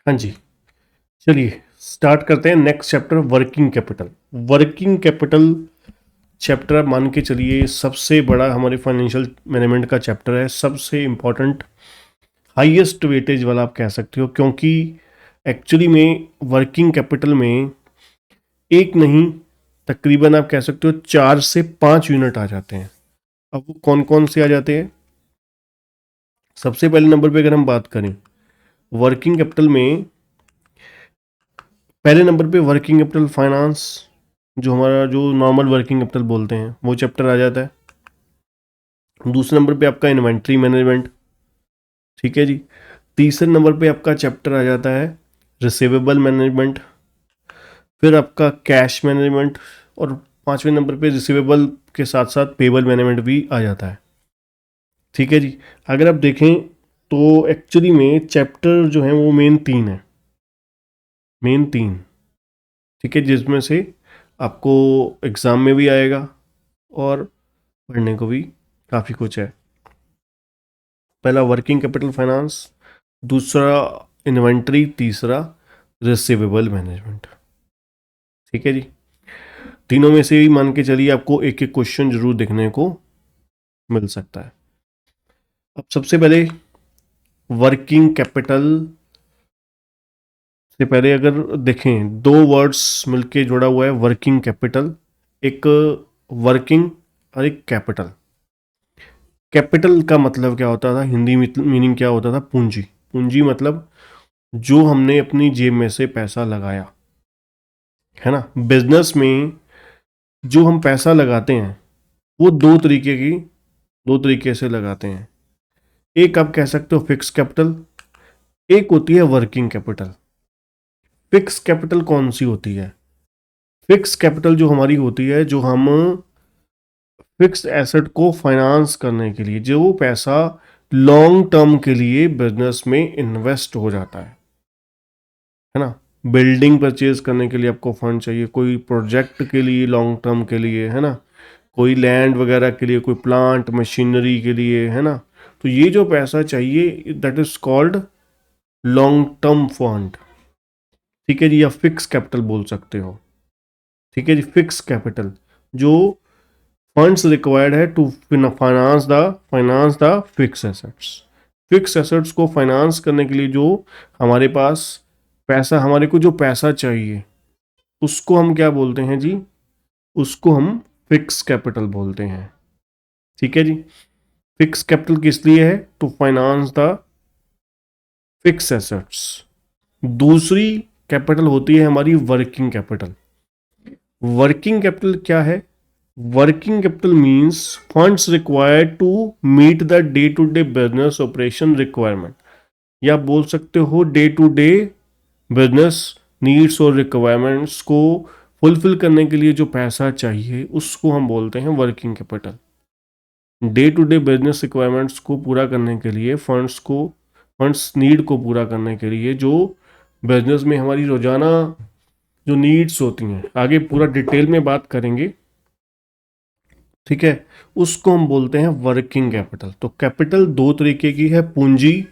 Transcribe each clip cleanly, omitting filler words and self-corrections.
हाँ जी, चलिए स्टार्ट करते हैं next chapter, working capital. Working capital chapter आप मान के चलिए सबसे बड़ा हमारे फाइनेंशियल मैनेजमेंट का चैप्टर है, सबसे इम्पोर्टेंट, हाईएस्ट वेटेज वाला आप कह सकते हो, क्योंकि एक्चुअली में वर्किंग कैपिटल में एक नहीं, तकरीबन आप कह सकते हो 4 से 5 यूनिट आ जाते हैं। अब वो कौन कौन से आ जाते हैं? सबसे पहले नंबर पे अगर हम बात करें वर्किंग कैपिटल में, पहले नंबर पे वर्किंग कैपिटल फाइनेंस, जो हमारा जो नॉर्मल वर्किंग कैपिटल बोलते हैं वो चैप्टर आ जाता है। दूसरे नंबर पे आपका इन्वेंट्री मैनेजमेंट, ठीक है जी। तीसरे नंबर पे आपका चैप्टर आ जाता है रिसीवेबल मैनेजमेंट, फिर आपका कैश मैनेजमेंट, और पांचवें नंबर पे रिसीवेबल के साथ साथ पेबल मैनेजमेंट भी आ जाता है, ठीक है जी। अगर आप देखें तो एक्चुअली में चैप्टर जो है वो मेन 3 है, मेन 3, ठीक है, जिसमें से आपको एग्ज़ाम में भी आएगा और पढ़ने को भी काफ़ी कुछ है। पहला वर्किंग कैपिटल फाइनेंस, दूसरा इन्वेंट्री, तीसरा रिसीवेबल मैनेजमेंट, ठीक है जी। तीनों में से ही मान के चलिए आपको एक एक क्वेश्चन जरूर देखने को मिल सकता है। अब सबसे पहले वर्किंग कैपिटल से पहले अगर देखें, दो वर्ड्स मिलके जुड़ा हुआ है वर्किंग कैपिटल, एक वर्किंग और एक कैपिटल। कैपिटल का मतलब क्या होता था, हिंदी मीनिंग क्या होता था? पूंजी। पूंजी मतलब जो हमने अपनी जेब में से पैसा लगाया, है ना। बिजनेस में जो हम पैसा लगाते हैं वो दो तरीके से लगाते हैं। एक आप कह सकते हो फिक्स कैपिटल, एक होती है वर्किंग कैपिटल। फिक्स कैपिटल कौन सी होती है? फिक्स कैपिटल जो हमारी होती है, जो हम फिक्स एसेट को फाइनेंस करने के लिए, जो पैसा लॉन्ग टर्म के लिए बिजनेस में इन्वेस्ट हो जाता है ना। बिल्डिंग परचेज करने के लिए आपको फंड चाहिए, कोई प्रोजेक्ट के लिए लॉन्ग टर्म के लिए, है ना, कोई लैंड वगैरह के लिए, कोई प्लांट मशीनरी के लिए, है ना। तो ये जो पैसा चाहिए that is called long term fund, ठीक है जी, या फिक्स कैपिटल बोल सकते हो, ठीक है जी। फिक्स कैपिटल जो फंड्स रिक्वायर्ड है to finance the fix assets. Fix assets को फाइनेंस करने के लिए जो हमारे पास पैसा, हमारे को जो पैसा चाहिए उसको हम क्या बोलते हैं जी? उसको हम फिक्स कैपिटल बोलते हैं, ठीक है जी। फिक्स कैपिटल किस लिए है? To finance the fix assets. दूसरी कैपिटल होती है हमारी वर्किंग कैपिटल। वर्किंग कैपिटल क्या है? Working capital means funds required to meet the day to day business operation requirement, या बोल सकते हो day to day business needs और रिक्वायरमेंट्स को फुलफिल करने के लिए जो पैसा चाहिए उसको हम बोलते हैं working capital. Day to day business requirements को पूरा करने के लिए, फंड्स नीड को पूरा करने के लिए, जो बिजनेस में हमारी रोजाना जो नीड्स होती हैं, आगे पूरा डिटेल में बात करेंगे, ठीक है, उसको हम बोलते हैं वर्किंग कैपिटल। तो कैपिटल दो तरीके की है, पूंजी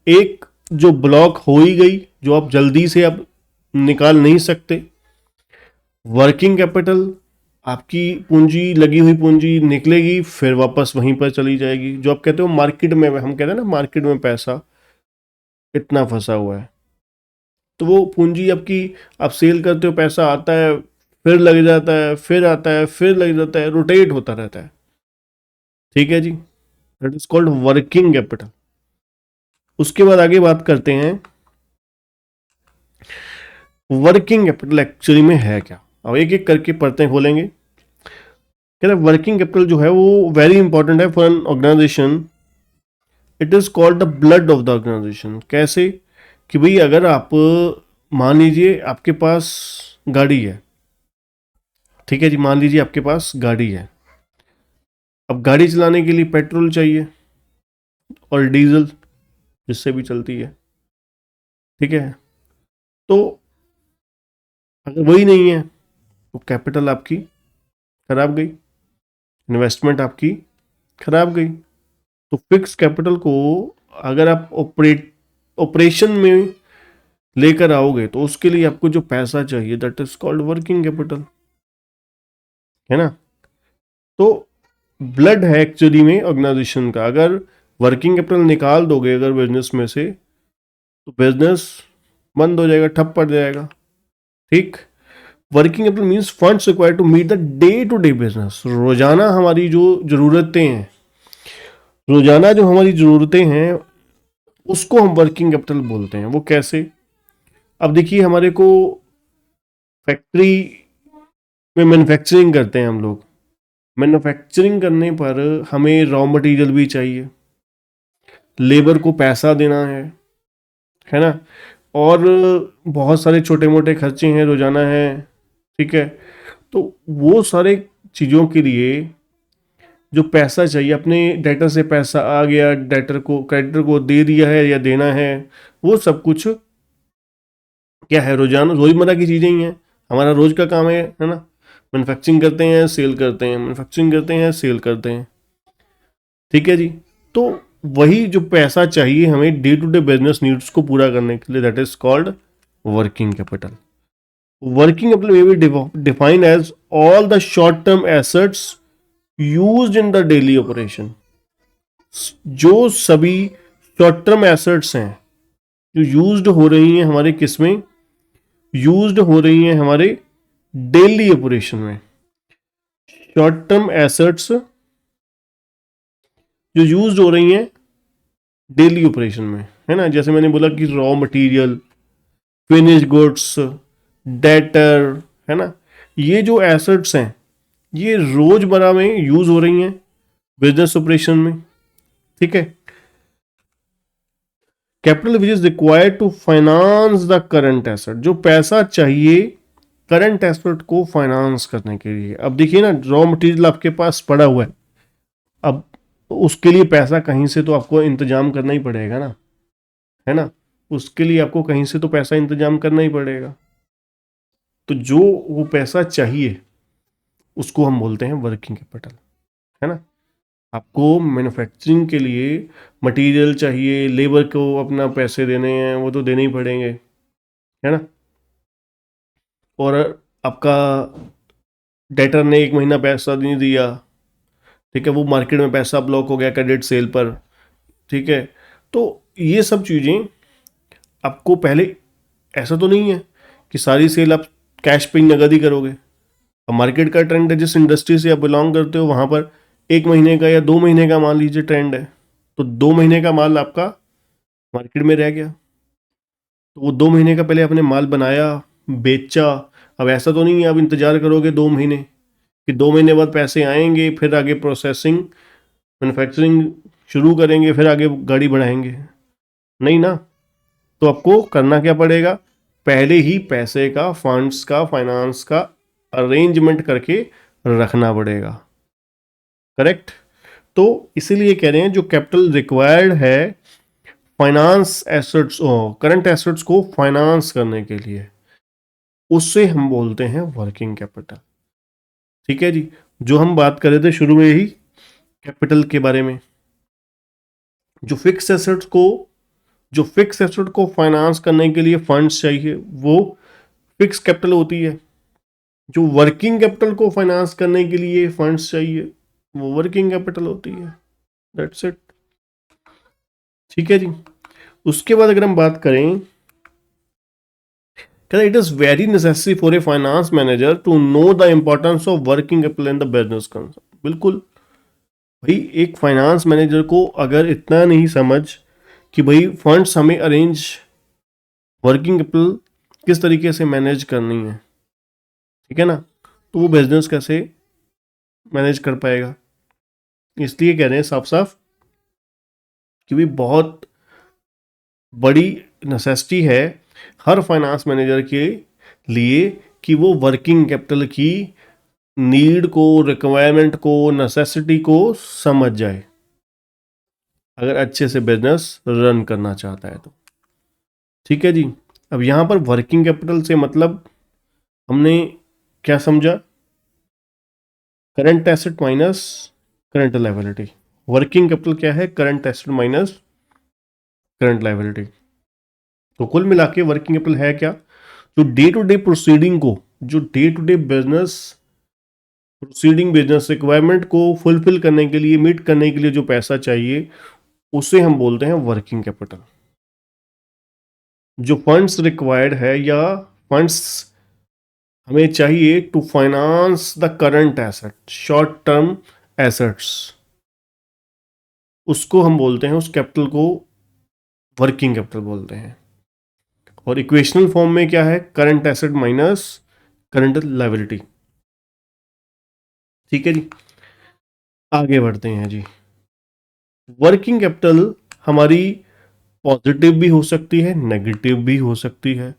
एक जो ब्लॉक हो ही गई, जो आप जल्दी से अब निकाल नहीं सकते। वर्किंग कैपिटल आपकी पूंजी, लगी हुई पूंजी निकलेगी फिर वापस वहीं पर चली जाएगी, जो आप कहते हो मार्केट में, हम कहते हैं ना मार्केट में पैसा इतना फंसा हुआ है, तो वो पूंजी आपकी, आप सेल करते हो, पैसा आता है, फिर लग जाता है, फिर आता है, फिर लग जाता है, रोटेट होता रहता है, ठीक है जी। That is called working capital. उसके बाद आगे बात करते हैं वर्किंग कैपिटल एक्चुअली में है क्या। अब एक एक करके परतें खोलेंगे। कहते हैं वर्किंग कैपिटल जो है वो वेरी इंपॉर्टेंट है for an organisation. It is called the blood of the organisation. कैसे? कि भाई अगर आप मान लीजिए आपके पास गाड़ी है, ठीक है जी, मान लीजिए आपके पास गाड़ी है। अब गाड़ी चलाने के लिए पेट्रोल चाहिए और डीजल, जिससे भी चलती है, ठीक है। तो अगर वही नहीं है तो कैपिटल आपकी खराब गई, इन्वेस्टमेंट आपकी खराब गई। तो फिक्स कैपिटल को अगर आप ऑपरेशन में लेकर आओगे, तो उसके लिए आपको जो पैसा चाहिए that is called working capital, है ना। तो ब्लड है एक्चुअली में ऑर्गेनाइजेशन का। अगर वर्किंग कैपिटल निकाल दोगे अगर बिजनेस में से, तो बिजनेस बंद हो जाएगा, ठप पड़ जाएगा। ठीक। Working capital means funds required to meet the day to day business. रोजाना हमारी जो जरूरतें हैं, रोजाना जो हमारी जरूरतें हैं, उसको हम वर्किंग कैपिटल बोलते हैं। वो कैसे? अब देखिए, हमारे को फैक्ट्री में मैन्युफैक्चरिंग करते हैं हम लोग। मैन्युफैक्चरिंग करने पर हमें रॉ मटेरियल भी चाहिए, लेबर को पैसा देना है ना, और बहुत सारे छोटे मोटे खर्चे हैं रोजाना हैं। ठीक है। तो वो सारे चीज़ों के लिए जो पैसा चाहिए, अपने डेटर से पैसा आ गया, डेटर को क्रेडिटर को दे दिया है या देना है, वो सब कुछ क्या है, रोजाना रोजमर्रा की चीज़ें ही हैं। हमारा रोज का काम है ना। मैन्युफैक्चरिंग करते हैं, सेल करते हैं, मैन्युफैक्चरिंग करते हैं, सेल करते हैं। ठीक है जी। तो वही जो पैसा चाहिए हमें day to day business needs को पूरा करने के लिए, that is called working capital. Working capital may be defined as all the short term assets used in the daily operation. जो सभी शॉर्ट टर्म एसेट्स हैं जो यूज्ड हो रही हैं हमारे किस में, यूज्ड हो रही हैं हमारे डेली ऑपरेशन में। शॉर्ट टर्म एसेट्स जो यूज्ड हो रही हैं डेली ऑपरेशन में, है ना। जैसे मैंने बोला कि raw material, finish goods, debtor, है ना। ये जो एसेट्स हैं ये रोजमर्रा में यूज हो रही हैं बिजनेस ऑपरेशन में। ठीक है। Capital which is required to finance the current asset. जो पैसा चाहिए करंट एसेट को फाइनेंस करने के लिए। अब देखिए ना, रॉ मटेरियल आपके पास पड़ा हुआ है, अब उसके लिए पैसा कहीं से तो आपको इंतजाम करना ही पड़ेगा ना, है ना। उसके लिए आपको कहीं से तो पैसा इंतजाम करना ही पड़ेगा। तो जो वो पैसा चाहिए उसको हम बोलते हैं वर्किंग कैपिटल, है ना। आपको मैन्युफैक्चरिंग के लिए मटेरियल चाहिए, लेबर को अपना पैसे देने हैं, वो तो देने ही पड़ेंगे, है ना। और आपका डेटर ने एक महीना पैसा नहीं दिया, ठीक है, वो मार्केट में पैसा ब्लॉक हो गया क्रेडिट सेल पर। ठीक है। तो ये सब चीज़ें आपको पहले, ऐसा तो नहीं है कि सारी सेल आप कैश पे नगद ही करोगे। अब मार्केट का ट्रेंड है, जिस इंडस्ट्री से आप बिलोंग करते हो वहाँ पर एक महीने का या 2 महीने का मान लीजिए ट्रेंड है, तो 2 महीने का माल आपका मार्केट में रह गया, तो वो 2 महीने का पहले आपने माल बनाया, बेचा। अब ऐसा तो नहीं है आप इंतजार करोगे 2 महीने कि 2 महीने बाद पैसे आएंगे फिर आगे प्रोसेसिंग मैन्युफैक्चरिंग शुरू करेंगे फिर आगे गाड़ी बढ़ाएंगे, नहीं ना। तो आपको करना क्या पड़ेगा, पहले ही पैसे का, फंड्स का, फाइनेंस का अरेंजमेंट करके रखना पड़ेगा। करेक्ट। तो इसीलिए कह रहे हैं जो कैपिटल रिक्वायर्ड है फाइनेंस एसेट्स, करंट एसेट्स को फाइनेंस करने के लिए, उससे हम बोलते हैं वर्किंग कैपिटल। ठीक है जी। जो हम बात कर रहे थे शुरू में ही कैपिटल के बारे में, जो फिक्स एसेट्स को, जो फिक्स एसेट को फाइनेंस करने के लिए फंड्स चाहिए वो फिक्स कैपिटल होती है। जो वर्किंग कैपिटल को फाइनेंस करने के लिए फंड्स चाहिए वो वर्किंग कैपिटल होती है। That's it. ठीक है जी। उसके बाद अगर हम बात करें, कहते it is very necessary for a finance manager to know the importance of working capital in the business concern. बिल्कुल भाई, एक फाइनेंस मैनेजर को अगर इतना नहीं समझ कि भाई फंड्स हमें अरेंज, वर्किंग कैपिटल किस तरीके से मैनेज करनी है, ठीक है ना, तो वो बिजनेस कैसे मैनेज कर पाएगा। इसलिए कह रहे हैं साफ साफ कि भी बहुत बड़ी नेसेसिटी है हर फाइनेंस मैनेजर के लिए कि वो वर्किंग कैपिटल की नीड को, रिक्वायरमेंट को, नेसेसिटी को समझ जाए अगर अच्छे से बिजनेस रन करना चाहता है तो। ठीक है जी। अब यहां पर वर्किंग कैपिटल से मतलब हमने क्या समझा, current asset minus current liability. Working capital क्या है, current asset minus current liability. तो कुल मिला के वर्किंग कैपिटल है क्या? जो डे टू डे प्रोसीडिंग को, जो day to day business requirement को फुलफिल करने के लिए, मीट करने के लिए जो पैसा चाहिए, उसे हम बोलते हैं वर्किंग कैपिटल। जो फंड्स रिक्वायर्ड है या फंड्स हमें चाहिए to finance the current asset, short term assets, उसको हम बोलते हैं, उस कैपिटल को वर्किंग कैपिटल बोलते हैं। और इक्वेशनल फॉर्म में क्या है? Current asset minus current liability. ठीक है जी, आगे बढ़ते हैं जी। वर्किंग कैपिटल हमारी पॉजिटिव भी हो सकती है, नेगेटिव भी हो सकती है।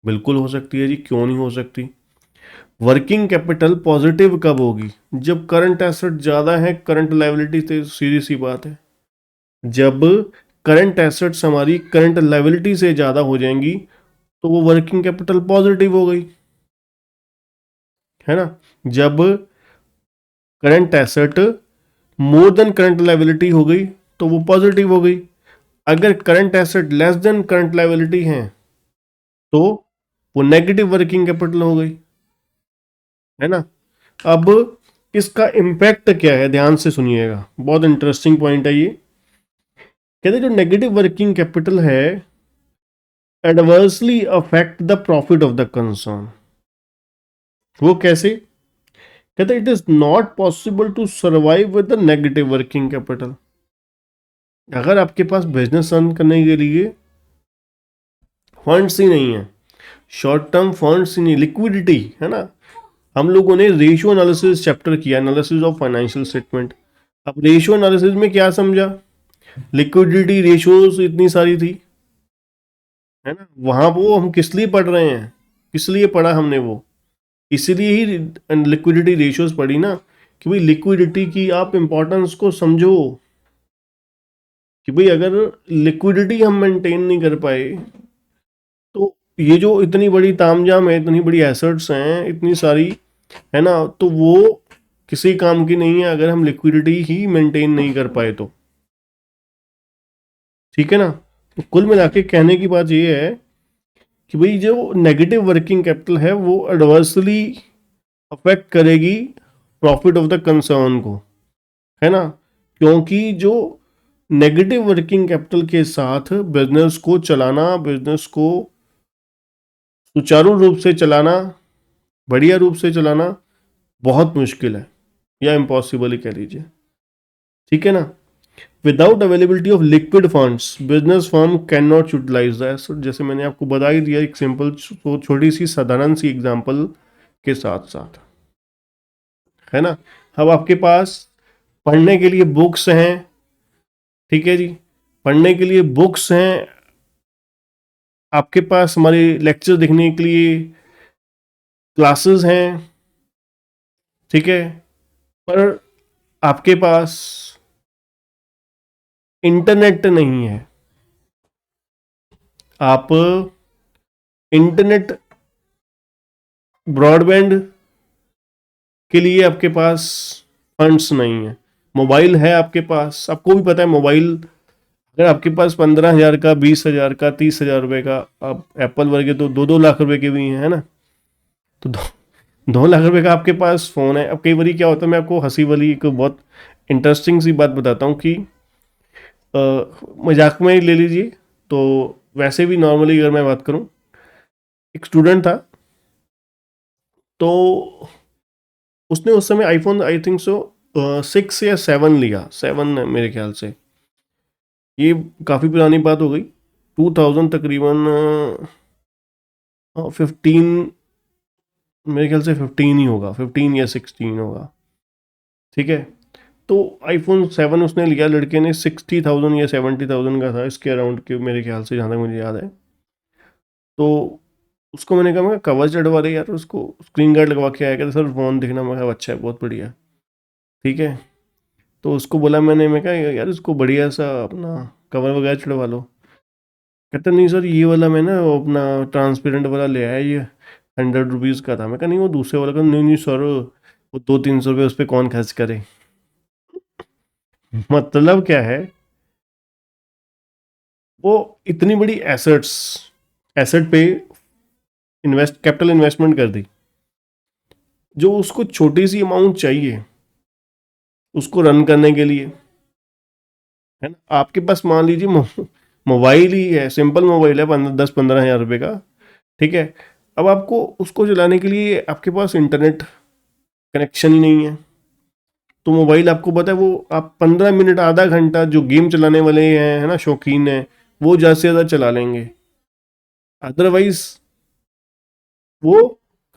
बिल्कुल हो सकती है जी, क्यों नहीं हो सकती। वर्किंग कैपिटल पॉजिटिव कब होगी? जब करंट एसेट ज़्यादा है करंट लायबिलिटी से, सीधी सी बात है। जब करंट एसेट्स हमारी करंट लायबिलिटी से ज़्यादा हो जाएंगी तो वो वर्किंग कैपिटल पॉजिटिव हो गई, है ना। जब current asset more than current liability हो गई तो वो पॉजिटिव हो गई। अगर current asset less than current liability है तो वो नेगेटिव वर्किंग कैपिटल हो गई, है ना। अब इसका इम्पैक्ट क्या है, ध्यान से सुनिएगा, बहुत इंटरेस्टिंग पॉइंट है ये। कहते हैं जो नेगेटिव वर्किंग कैपिटल है adversely affect the profit of the concern. वो कैसे? कहते हैं it is not possible to survive with the negative working capital. अगर आपके पास बिजनेस रन करने के लिए फंड्स ही नहीं है, शॉर्ट टर्म फंड्स ही नहीं, लिक्विडिटी, है ना। हम लोगों ने रेशियो एनालिसिस चैप्टर किया, एनालिसिस ऑफ फाइनेंशियल स्टेटमेंट। अब रेशियो एनालिसिस में क्या समझा? लिक्विडिटी रेशियोज इतनी सारी थी, है ना। वहां वो हम किस लिए पढ़ रहे हैं? किस लिए पढ़ा हमने वो? इसीलिए ही लिक्विडिटी रेशियोज पढ़ी ना, कि भाई लिक्विडिटी की आप इंपॉर्टेंस को समझो, कि भाई अगर लिक्विडिटी हम मेंटेन नहीं कर पाए तो ये जो इतनी बड़ी तामझाम है, इतनी बड़ी एसेट्स हैं इतनी सारी, है ना, तो वो किसी काम की नहीं है अगर हम लिक्विडिटी ही मेंटेन नहीं कर पाए तो। ठीक है ना। तो कुल मिला के कहने की बात ये है कि भाई जो नेगेटिव वर्किंग कैपिटल है वो एडवर्सली अफेक्ट करेगी प्रॉफिट ऑफ द कंसर्न को, है ना। क्योंकि जो नेगेटिव वर्किंग कैपिटल के साथ बिजनेस को चलाना, बिजनेस को सुचारू रूप से चलाना, बढ़िया रूप से चलाना बहुत मुश्किल है, या इम्पॉसिबल ही कह लीजिए। ठीक है ना। Without availability of liquid funds business firm can not utilise the asset. जैसे मैंने आपको बता ही दिया एक सिंपल छोटी सी साधारण सी एग्जांपल के साथ साथ, है ना। अब आपके पास पढ़ने के लिए बुक्स हैं, ठीक है जी, पढ़ने के लिए बुक्स हैं, आपके पास हमारे लेक्चर देखने के लिए क्लासेस हैं, ठीक है, पर आपके पास इंटरनेट नहीं है। आप इंटरनेट ब्रॉडबैंड के लिए आपके पास फंड्स नहीं है। मोबाइल है आपके पास, आपको भी पता है मोबाइल, अगर आपके पास 15,000 का, 20,000 का, 30,000 रुपए का, आप एप्पल वर्गे तो 2-2 लाख रुपए के भी हैं, है ना। तो 2 लाख रुपए का आपके पास फ़ोन है। अब कई बार क्या होता है, मैं आपको हंसी वाली एक बहुत इंटरेस्टिंग सी बात बताता हूँ कि मजाक में ही ले लीजिए, तो वैसे भी नॉर्मली अगर मैं बात करूँ, एक स्टूडेंट था, तो उसने उस समय आईफोन आई थिंक सो 6 या 7 लिया, 7 मेरे ख्याल से, ये काफ़ी पुरानी बात हो गई, 2000 तकरीबन 15, मेरे ख्याल से 15 ही होगा, 15 या 16 होगा, ठीक है। तो आईफोन 7 उसने लिया, लड़के ने 60,000 या 70,000 का था, इसके अराउंड के मेरे ख्याल से, जहाँ तक मुझे याद है। तो उसको मैंने कहा, मैं कवर चढ़वा रहे यार, उसको स्क्रीन गार्ड लगवा के आया, कहते सर फ़ोन दिखना, मैं कहा अच्छा है, बहुत बढ़िया, ठीक है। तो उसको बोला मैंने, मैं कहा यार इसको बढ़िया सा अपना कवर वगैरह चढ़वा लो। कहते नहीं सर ये वाला मैं ना वो अपना ट्रांसपेरेंट वाला ले आया, ये 100 रुपीज़ का था। मैं कहा नहीं वो दूसरे वाला का, नहीं नहीं सर वो 200-300 रुपये उस पर कौन खर्च करे। मतलब क्या है, वो इतनी बड़ी एसेट्स, एसेट पे कैपिटल इन्वेस्टमेंट कर दी, जो उसको छोटी सी अमाउंट चाहिए उसको रन करने के लिए, है ना। आपके पास मान लीजिए मोबाइल ही है, सिंपल मोबाइल है 10-15 हज़ार रुपये का, ठीक है। अब आपको उसको चलाने के लिए आपके पास इंटरनेट कनेक्शन ही नहीं है, तो मोबाइल आपको पता है वो आप 15 मिनट आधा घंटा जो गेम चलाने वाले हैं, है ना, शौकीन हैं, वो ज़्यादा से ज़्यादा चला लेंगे, अदरवाइज वो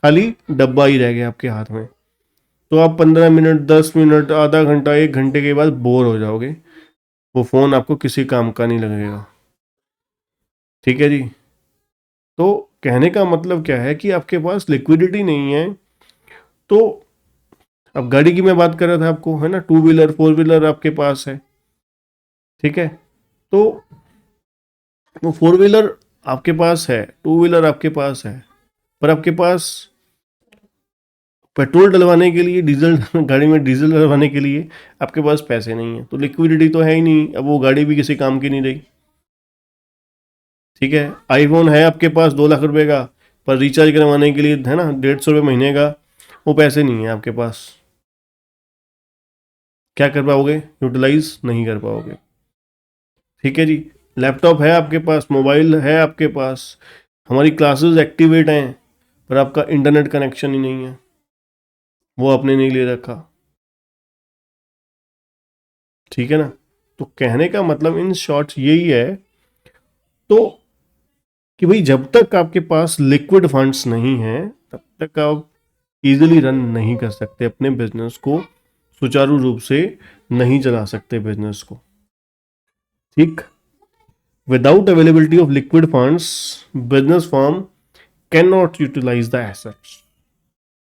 खाली डब्बा ही रह गया आपके हाथ में। तो आप 15 मिनट, 10 मिनट, आधा घंटा, 1 घंटे के बाद बोर हो जाओगे, वो फ़ोन आपको किसी काम का नहीं लगेगा। ठीक है जी। तो कहने का मतलब क्या है कि आपके पास लिक्विडिटी नहीं है, तो अब गाड़ी की मैं बात कर रहा था आपको, है ना, 2 व्हीलर 4 व्हीलर आपके पास है, ठीक है। तो वो 4 व्हीलर आपके पास है, 2 व्हीलर आपके पास है, पर आपके पास पेट्रोल डलवाने के लिए, डीजल गाड़ी में डीजल डलवाने के लिए आपके पास पैसे नहीं है, तो लिक्विडिटी तो है ही नहीं, अब वो गाड़ी भी किसी काम की नहीं रही। ठीक है, आईफोन है आपके पास 2 लाख रुपए का, पर रिचार्ज करवाने के लिए, है ना, 150 रुपये महीने का, वो पैसे नहीं है आपके पास, क्या कर पाओगे, यूटिलाइज नहीं कर पाओगे। ठीक है जी। लैपटॉप है आपके पास, मोबाइल है आपके पास, हमारी क्लासेस एक्टिवेट हैं, पर आपका इंटरनेट कनेक्शन ही नहीं है, वो आपने नहीं ले रखा। ठीक है ना। तो कहने का मतलब इन शॉर्ट यही है, तो कि भाई जब तक आपके पास लिक्विड फंड्स नहीं है तब तक आप इजीली रन नहीं कर सकते अपने बिजनेस को, सुचारू रूप से नहीं चला सकते बिजनेस को। ठीक। Without availability of liquid funds business firm can not utilise the assets,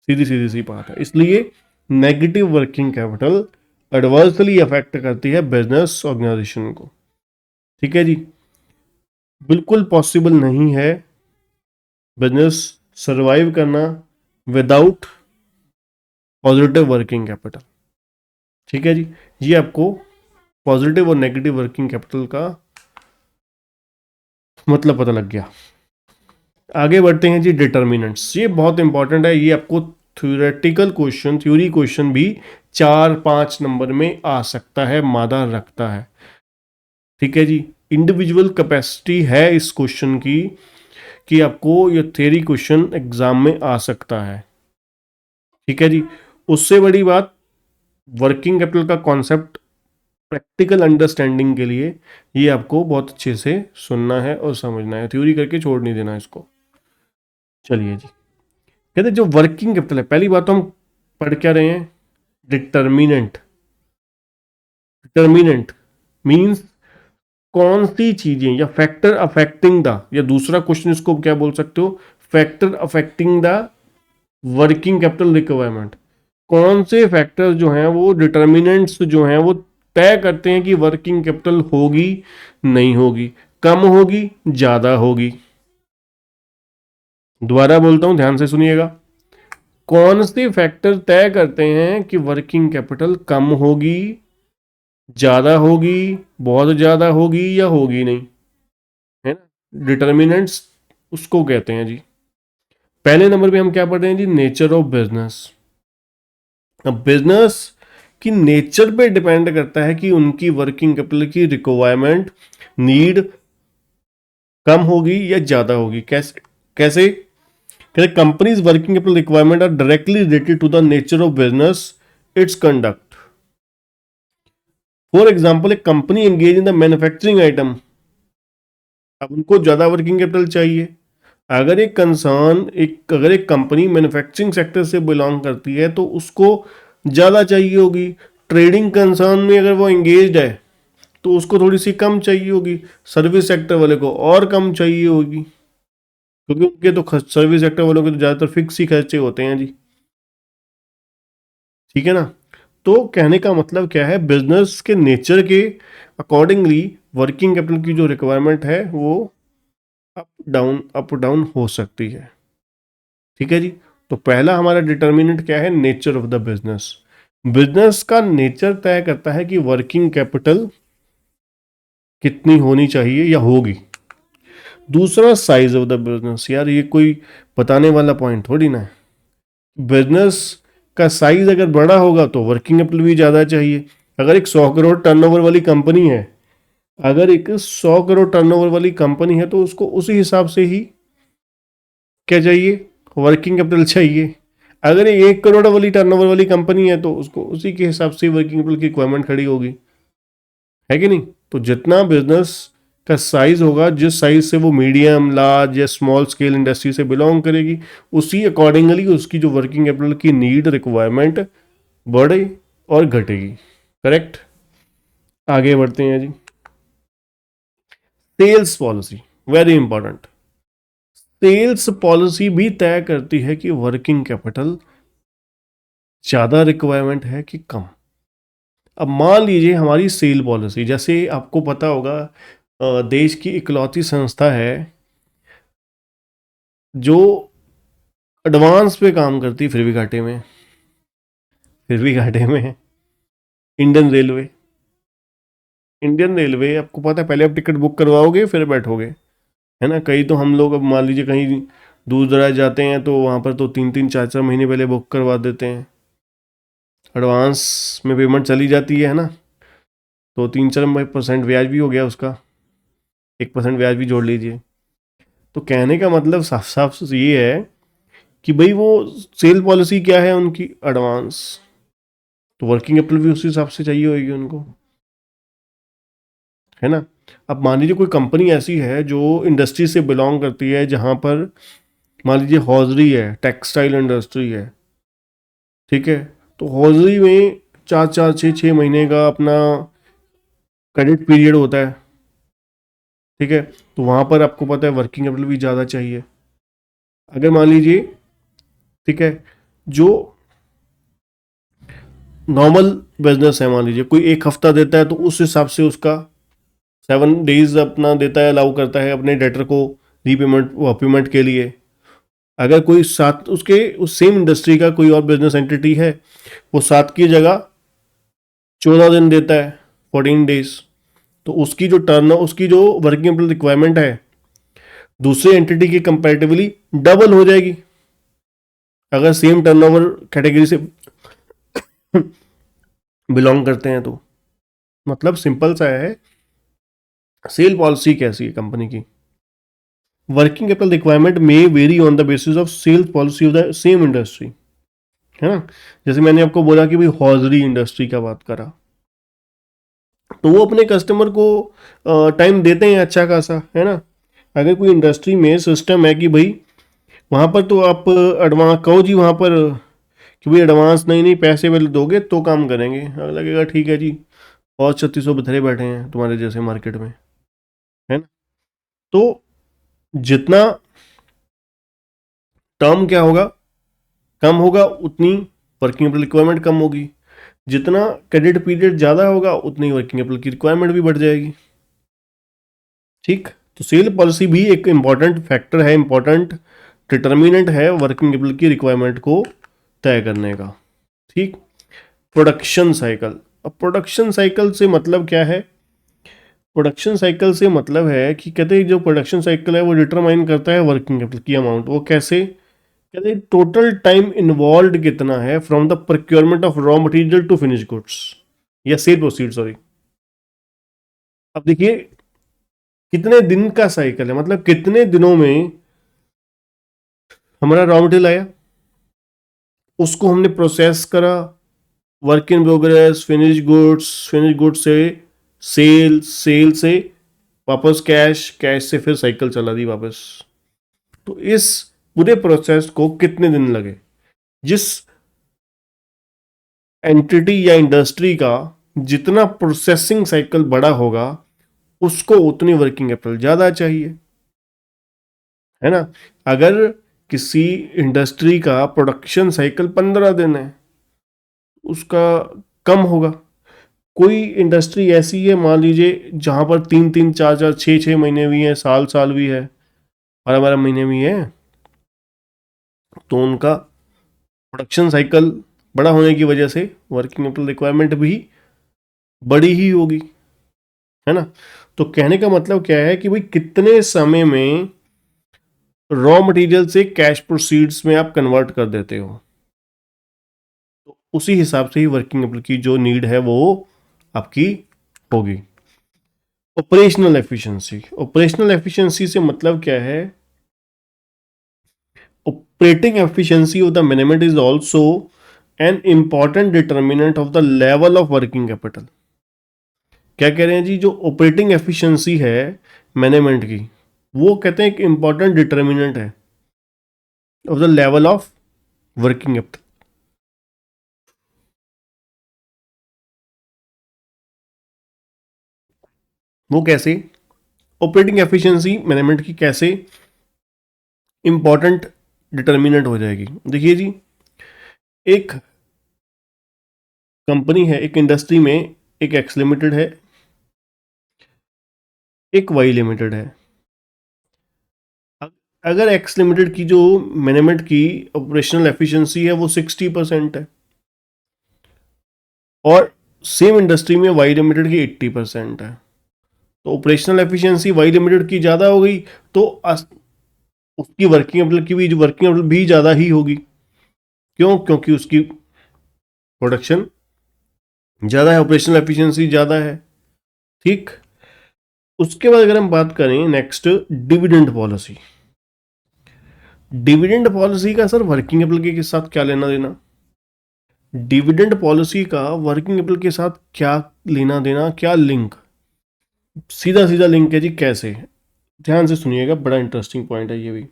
सीधी सीधी सी बात है। इसलिए negative working capital adversely affect करती है बिजनेस ऑर्गेनाइजेशन को। ठीक है जी। बिल्कुल पॉसिबल नहीं है बिजनेस सरवाइव करना विदाउट पॉजिटिव वर्किंग कैपिटल। ठीक है जी। ये आपको पॉजिटिव और नेगेटिव वर्किंग कैपिटल का मतलब पता लग गया। आगे बढ़ते हैं जी, डिटर्मिनेंट्स। ये बहुत इंपॉर्टेंट है, ये आपको थ्योरेटिकल क्वेश्चन, थ्योरी क्वेश्चन भी 4-5 नंबर में आ सकता है, मादा रखता है। ठीक है जी। इंडिविजुअल कैपेसिटी है इस क्वेश्चन की कि आपको ये थ्योरी क्वेश्चन एग्जाम में आ सकता है। ठीक है जी। उससे बड़ी बात, वर्किंग कैपिटल का कॉन्सेप्ट प्रैक्टिकल अंडरस्टैंडिंग के लिए ये आपको बहुत अच्छे से सुनना है और समझना है, थ्योरी करके छोड़ नहीं देना इसको। चलिए जी। कहते हैं जो वर्किंग कैपिटल है, पहली बात तो हम पढ़ क्या रहे हैं, डिटर्मिनेंट। डिटर्मिनेंट मींस कौन सी चीजें या फैक्टर अफेक्टिंग द, या दूसरा क्वेश्चन इसको क्या बोल सकते हो, factor affecting the working capital requirement. कौन से फैक्टर जो हैं वो, डिटर्मिनेंट्स जो हैं वो तय करते हैं कि वर्किंग कैपिटल होगी नहीं होगी, कम होगी ज्यादा होगी। दोबारा बोलता हूं, ध्यान से सुनिएगा। कौन से फैक्टर तय करते हैं कि वर्किंग कैपिटल कम होगी, ज्यादा होगी, बहुत ज्यादा होगी या होगी नहीं, है ना। डिटर्मिनेंट्स उसको कहते हैं जी। पहले नंबर पे हम क्या पढ़ रहे हैं जी, नेचर ऑफ बिजनेस। अब बिजनेस की नेचर पे डिपेंड करता है कि उनकी वर्किंग कैपिटल की रिक्वायरमेंट, नीड कम होगी या ज्यादा होगी। कैसे कैसे companies working capital requirement are directly related to the nature of business, its conduct. For example, एक company engage in the manufacturing item, अब उनको ज्यादा वर्किंग कैपिटल चाहिए। अगर एक कंपनी मैन्युफैक्चरिंग सेक्टर से बिलोंग करती है तो उसको ज़्यादा चाहिए होगी। ट्रेडिंग कंसर्न में अगर वो एंगेज्ड है तो उसको थोड़ी सी कम चाहिए होगी। सर्विस सेक्टर वाले को और कम चाहिए होगी, क्योंकि उनके तो सर्विस सेक्टर वालों के तो ज़्यादातर फिक्स ही खर्चे होते हैं जी। ठीक है ना। तो कहने का मतलब क्या है, बिजनेस के नेचर के अकॉर्डिंगली वर्किंग कैपिटल की जो रिक्वायरमेंट है वो अप डाउन हो सकती है। ठीक है जी। तो पहला हमारा डिटर्मिनेंट क्या है, nature of the business. Business का नेचर तय करता है कि वर्किंग कैपिटल कितनी होनी चाहिए या होगी। दूसरा साइज ऑफ द बिजनेस, यार ये कोई बताने वाला पॉइंट थोड़ी ना है। बिजनेस का साइज अगर बड़ा होगा तो वर्किंग कैपिटल भी ज़्यादा चाहिए। अगर एक 100 करोड़ टर्नओवर वाली कंपनी है, अगर एक 100 करोड़ टर्नओवर वाली कंपनी है तो उसको उसी हिसाब से ही क्या चाहिए, वर्किंग कैपिटल चाहिए। अगर ये 1 करोड़ वाली टर्नओवर वाली कंपनी है तो उसको उसी के हिसाब से वर्किंग कैपिटल की रिक्वायरमेंट खड़ी होगी, है कि नहीं। तो जितना बिजनेस का साइज होगा, जिस साइज से वो मीडियम लार्ज या स्मॉल स्केल इंडस्ट्री से बिलोंग करेगी, उसी अकॉर्डिंगली उसकी जो वर्किंग कैपिटल की नीड रिक्वायरमेंट बढ़े और घटेगी। करेक्ट। आगे बढ़ते हैं जी। Sales policy very important. Sales policy भी तय करती है कि वर्किंग कैपिटल ज़्यादा रिक्वायरमेंट है कि कम। अब मान लीजिए हमारी सेल पॉलिसी, जैसे आपको पता होगा देश की इकलौती संस्था है जो एडवांस पे काम करती, फिर भी घाटे में है। Indian railway. इंडियन रेलवे आपको पता है, पहले आप टिकट बुक करवाओगे फिर बैठोगे, है ना। कई तो हम लोग अब मान लीजिए कहीं दूर दराज जाते हैं तो वहाँ पर तो 3-3 4-4 महीने पहले बुक करवा देते हैं, एडवांस में पेमेंट चली जाती है ना। तो 3-4% ब्याज भी हो गया उसका, 1% ब्याज भी जोड़ लीजिए। तो कहने का मतलब साफ साफ ये है कि भाई वो सेल पॉलिसी क्या है उनकी, एडवांस। तो वर्किंग कैपिटल भी उसी हिसाब से चाहिए होगी उनको, है ना। अब मान लीजिए कोई कंपनी ऐसी है जो इंडस्ट्री से बिलोंग करती है, जहाँ पर मान लीजिए हॉजरी है, टेक्सटाइल इंडस्ट्री है, ठीक है। तो हॉजरी में 4-4 6-6 महीने का अपना क्रेडिट पीरियड होता है, ठीक है। तो वहाँ पर आपको पता है वर्किंग कैपिटल भी ज़्यादा चाहिए। अगर मान लीजिए, ठीक है, जो नॉर्मल बिजनेस है, मान लीजिए कोई 1 हफ्ता देता है तो उस हिसाब से उसका 7 डेज अपना देता है, अलाउ करता है अपने डेटर को रीपेमेंट पेमेंट के लिए। अगर कोई सात उसके उस सेम इंडस्ट्री का कोई और बिजनेस एंटिटी है, वो 7 की जगह 14 दिन देता है, 14 डेज, तो उसकी जो वर्किंग कैपिटल रिक्वायरमेंट है दूसरे एंटिटी के कंपैरेटिवली डबल हो जाएगी, अगर सेम टर्नओवर कैटेगरी से बिलोंग करते हैं तो। मतलब सिंपल सा है, सेल पॉलिसी कैसी है कंपनी की। वर्किंग कैपिटल रिक्वायरमेंट में vary on the basis of sales policy of the same industry, है ना। जैसे मैंने आपको बोला कि भाई हॉजरी इंडस्ट्री का बात करा, तो वो अपने कस्टमर को टाइम देते हैं अच्छा खासा, है ना। अगर कोई इंडस्ट्री में सिस्टम है कि भाई वहाँ पर तो आप एडवांस कहो जी, वहाँ पर कि भाई एडवांस नहीं नहीं पैसे पहले दोगे तो काम करेंगे, अगर लगेगा ठीक है जी, और 3600 बथरे बैठे हैं तुम्हारे जैसे मार्केट में, है ना। तो जितना टर्म क्या होगा, कम होगा, उतनी वर्किंग कैपिटल रिक्वायरमेंट कम होगी। जितना क्रेडिट पीरियड ज़्यादा होगा उतनी वर्किंग कैपिटल की रिक्वायरमेंट भी बढ़ जाएगी, ठीक। तो सेल पॉलिसी भी एक इंपॉर्टेंट फैक्टर है, इंपॉर्टेंट डिटर्मिनेंट है वर्किंग कैपिटल की रिक्वायरमेंट को तय करने का, ठीक। Production cycle. अब प्रोडक्शन साइकिल से मतलब क्या है, प्रोडक्शन साइकिल से मतलब है कि कहते हैं जो प्रोडक्शन साइकिल है वो डिटरमाइन करता है वर्किंग कैपिटल की अमाउंट। वो कैसे, कहते हैं टोटल टाइम इन्वॉल्व कितना है from the procurement of raw material to finish goods या सेल प्रोसीड, सॉरी। अब देखिए कितने दिन का साइकिल है, मतलब कितने दिनों में हमारा रॉ मटेरियल आया, उसको हमने प्रोसेस करा, work in progress, finish goods से सेल, सेल से वापस कैश, कैश से फिर साइकिल चला दी वापस। तो इस पूरे प्रोसेस को कितने दिन लगे, जिस एंटिटी या इंडस्ट्री का जितना प्रोसेसिंग साइकिल बड़ा होगा उसको उतनी वर्किंग कैपिटल ज़्यादा चाहिए, है ना। अगर किसी इंडस्ट्री का प्रोडक्शन साइकिल 15 दिन है, उसका कम होगा। कोई इंडस्ट्री ऐसी है मान लीजिए जहाँ पर 3-3 4-4 6-6 महीने भी हैं, साल साल भी है, 12-12 महीने भी है, तो उनका प्रोडक्शन साइकिल बड़ा होने की वजह से वर्किंग कैपिटल रिक्वायरमेंट भी बड़ी ही होगी। है ना। तो कहने का मतलब क्या है कि भाई कितने समय में रॉ मटेरियल से कैश प्रोसीड्स में आप कन्वर्ट कर देते हो, तो उसी हिसाब से ही वर्किंग कैपिटल की जो नीड है वो आपकी होगी। ऑपरेशनल एफिशिएंसी, ऑपरेशनल एफिशिएंसी से मतलब क्या है, operating efficiency of the management is also an important determinant of the level of working capital. क्या कह रहे हैं जी, जो ऑपरेटिंग एफिशिएंसी है मैनेजमेंट की, वो कहते हैं एक इंपॉर्टेंट डिटर्मिनेंट है of the level of working capital. वो कैसे, ऑपरेटिंग एफिशिएंसी मैनेजमेंट की कैसे इंपॉर्टेंट डिटर्मिनेंट हो जाएगी। देखिए जी, एक कंपनी है, एक इंडस्ट्री में एक एक्स लिमिटेड है, एक वाई लिमिटेड है। अगर एक्स लिमिटेड की जो मैनेजमेंट की ऑपरेशनल एफिशिएंसी है वो 60% है, और सेम इंडस्ट्री में वाई लिमिटेड की 80% है, तो ऑपरेशनल एफिशिएंसी वाई लिमिटेड की ज़्यादा हो गई, तो उसकी वर्किंग कैपिटल की भी वर्किंग कैपिटल भी ज़्यादा ही होगी। क्यों? क्योंकि उसकी प्रोडक्शन ज़्यादा है, ऑपरेशनल एफिशिएंसी ज़्यादा है। ठीक। उसके बाद अगर हम बात करें next, dividend policy. Dividend policy का सर वर्किंग कैपिटल के साथ क्या लेना देना? डिविडेंड पॉलिसी का वर्किंग कैपिटल के साथ क्या लेना देना, क्या लिंक? सीधा सीधा लिंक है जी। कैसे? ध्यान से सुनिएगा, बड़ा इंटरेस्टिंग पॉइंट है ये भी।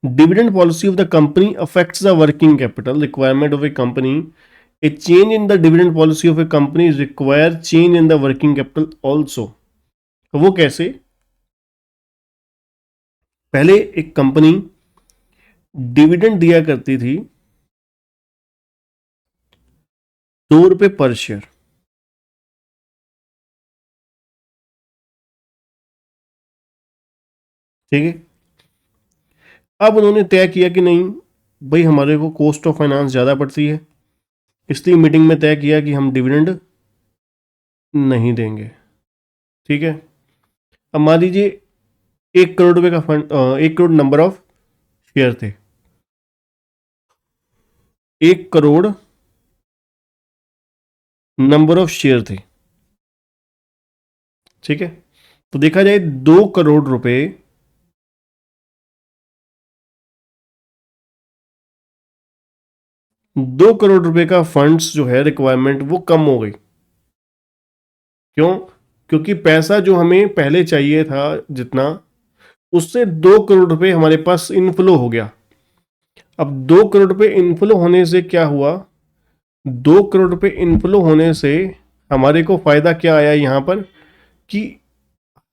Dividend policy of the company affects the working capital requirement of a company. A change in the dividend policy of a company require change in the working capital also. वो कैसे? पहले एक company dividend दिया करती थी 2 रुपए पर share. ठीक है। अब उन्होंने तय किया कि नहीं भाई, हमारे को कॉस्ट ऑफ फाइनेंस ज़्यादा पड़ती है, इसलिए मीटिंग में तय किया कि हम डिविडेंड नहीं देंगे। ठीक है। अब मान लीजिए 1 करोड़ रुपए का fund, 1 crore number of share थे, 1 करोड़ नंबर ऑफ शेयर थे। ठीक है। तो देखा जाए 2 करोड़ रुपए, 2 करोड़ रुपए का फंड्स जो है रिक्वायरमेंट वो कम हो गई। क्यों? क्योंकि पैसा जो हमें पहले चाहिए था जितना, उससे 2 करोड़ रुपए हमारे पास इनफ्लो हो गया। अब 2 करोड़ रुपए इनफ्लो होने से क्या हुआ, 2 करोड़ रुपए इनफ्लो होने से हमारे को फायदा क्या आया यहाँ पर, कि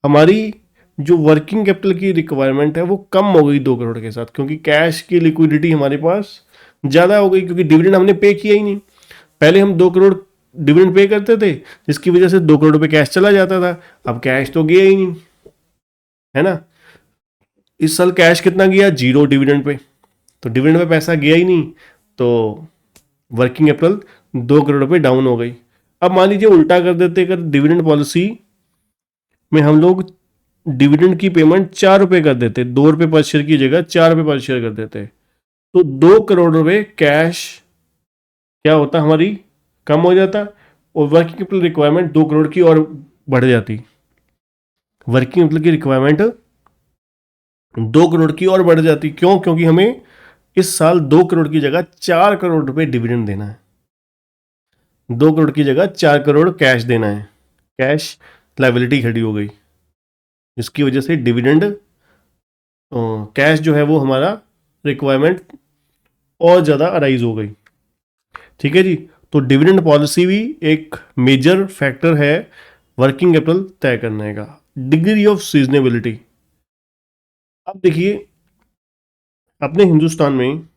हमारी जो वर्किंग कैपिटल की रिक्वायरमेंट है वो कम हो गई 2 करोड़ के साथ, क्योंकि कैश की लिक्विडिटी हमारे पास ज़्यादा हो गई, क्योंकि डिविडेंड हमने पे किया ही नहीं। पहले हम 2 करोड़ डिविडेंड पे करते थे, जिसकी वजह से 2 करोड़ रुपए कैश चला जाता था। अब कैश तो गया ही नहीं, है ना। इस साल कैश कितना गया? 0 डिविडेंड पे। तो डिविडेंड पे पैसा गया ही नहीं, तो वर्किंग कैपिटल 2 करोड़ रुपए डाउन हो गई। अब मान लीजिए उल्टा कर देते, अगर डिविडेंड पॉलिसी में हम लोग डिविडेंड की पेमेंट 4 रुपए कर देते, 2 रुपए पर शेयर की जगह 4 रुपए पर शेयर कर देते, तो 2 करोड़ रुपए कैश क्या होता हमारी, कम हो जाता, और वर्किंग कैपिटल रिक्वायरमेंट 2 करोड़ की और बढ़ जाती। वर्किंग कैपिटल की रिक्वायरमेंट 2 करोड़ की और बढ़ जाती। क्यों? क्योंकि हमें इस साल 2 करोड़ की जगह 4 करोड़ रुपए डिविडेंड देना है, 2 करोड़ की जगह 4 करोड़ कैश देना है। कैश लाइबिलिटी खड़ी हो गई, जिसकी वजह से डिविडेंड, कैश जो है वो हमारा रिक्वायरमेंट और ज़्यादा अराइज हो गई। ठीक है जी। तो डिविडेंड पॉलिसी भी एक मेजर फैक्टर है वर्किंग कैपिटल तय करने का। Degree of seasonability. अब देखिए, अपने हिंदुस्तान में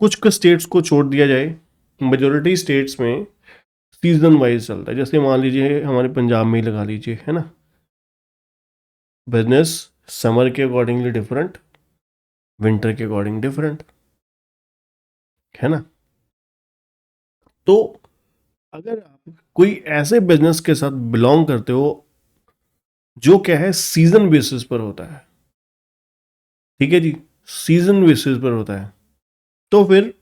कुछ स्टेट्स को छोड़ दिया जाए, मेजोरिटी स्टेट्स में सीजन वाइज चलता है। जैसे मान लीजिए हमारे पंजाब में ही लगा लीजिए, है ना, बिजनेस समर के अकॉर्डिंगली डिफरेंट, विंटर के अकॉर्डिंग डिफरेंट, है ना। तो अगर आप कोई ऐसे बिजनेस के साथ बिलोंग करते हो जो क्या है सीजन बेसिस पर होता है, ठीक है जी, सीजन बेसिस पर होता है, तो फिर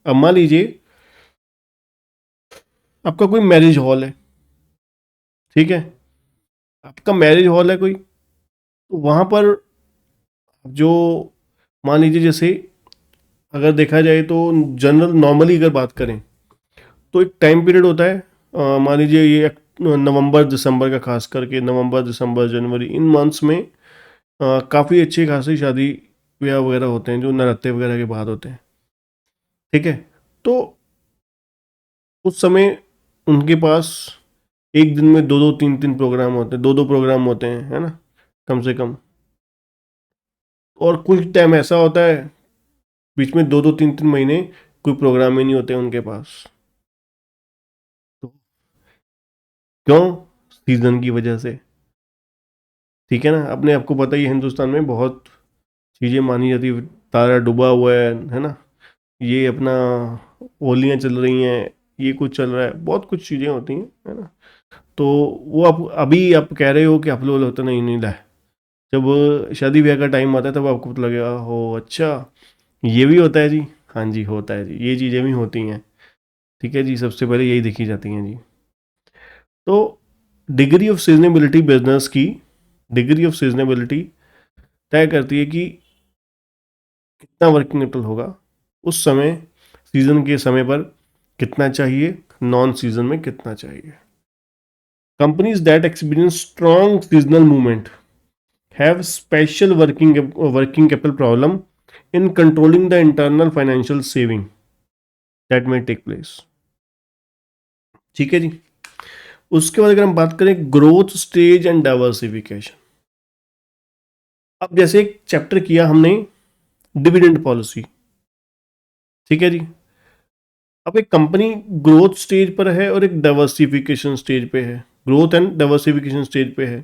अब मान लीजिए आपका कोई मैरिज हॉल है, ठीक है, आपका मैरिज हॉल है कोई, तो वहां पर जो मान लीजिए जैसे अगर देखा जाए तो जनरल नॉर्मली अगर बात करें तो एक टाइम पीरियड होता है, मान लीजिए ये नवंबर दिसंबर का, खास करके नवंबर दिसंबर जनवरी इन मंथ्स में काफ़ी अच्छी खासी शादी ब्याह वगैरह होते हैं जो नवरात्रे वगैरह के बाद होते हैं, ठीक है। तो उस समय उनके पास एक दिन में दो दो तीन तीन प्रोग्राम होते हैं, दो दो प्रोग्राम होते हैं, है ना, कम से कम। और कुछ टाइम ऐसा होता है बीच में दो दो तीन तीन महीने कोई प्रोग्राम ही नहीं होते उनके पास। तो क्यों? सीजन की वजह से, ठीक है ना। अपने आपको पता ही है हिंदुस्तान में बहुत चीज़ें मानी जाती है, तारा डूबा हुआ है ना, ये अपना होलियाँ चल रही हैं, ये कुछ चल रहा है, बहुत कुछ चीज़ें होती हैं, है ना। तो वो आप अभी आप कह रहे हो कि आप लोग होता नहीं नहीं ला, जब शादी ब्याह का टाइम आता है तब आपको पता लगेगा हो अच्छा ये भी होता है जी। हाँ जी होता है जी, ये चीज़ें भी होती हैं, ठीक है जी, सबसे पहले यही देखी जाती हैं जी। तो डिग्री ऑफ सीजनेबिलिटी बिजनेस की डिग्री ऑफ सीजनेबिलिटी तय करती है कि कितना वर्किंग कैपिटल होगा उस समय, सीजन के समय पर कितना चाहिए, नॉन सीजन में कितना चाहिए। Companies that experience strong seasonal movement have special working capital problem in controlling the internal financial saving that में टेक प्लेस, ठीक है जी। उसके बाद अगर हम बात करें ग्रोथ स्टेज एंड डाइवर्सिफिकेशन, अब जैसे एक चैप्टर किया हमने डिविडेंड पॉलिसी, ठीक है जी। अब एक कंपनी ग्रोथ स्टेज पर है और एक डाइवर्सिफिकेशन स्टेज पे है, ग्रोथ एंड डाइवर्सिफिकेशन स्टेज पे है,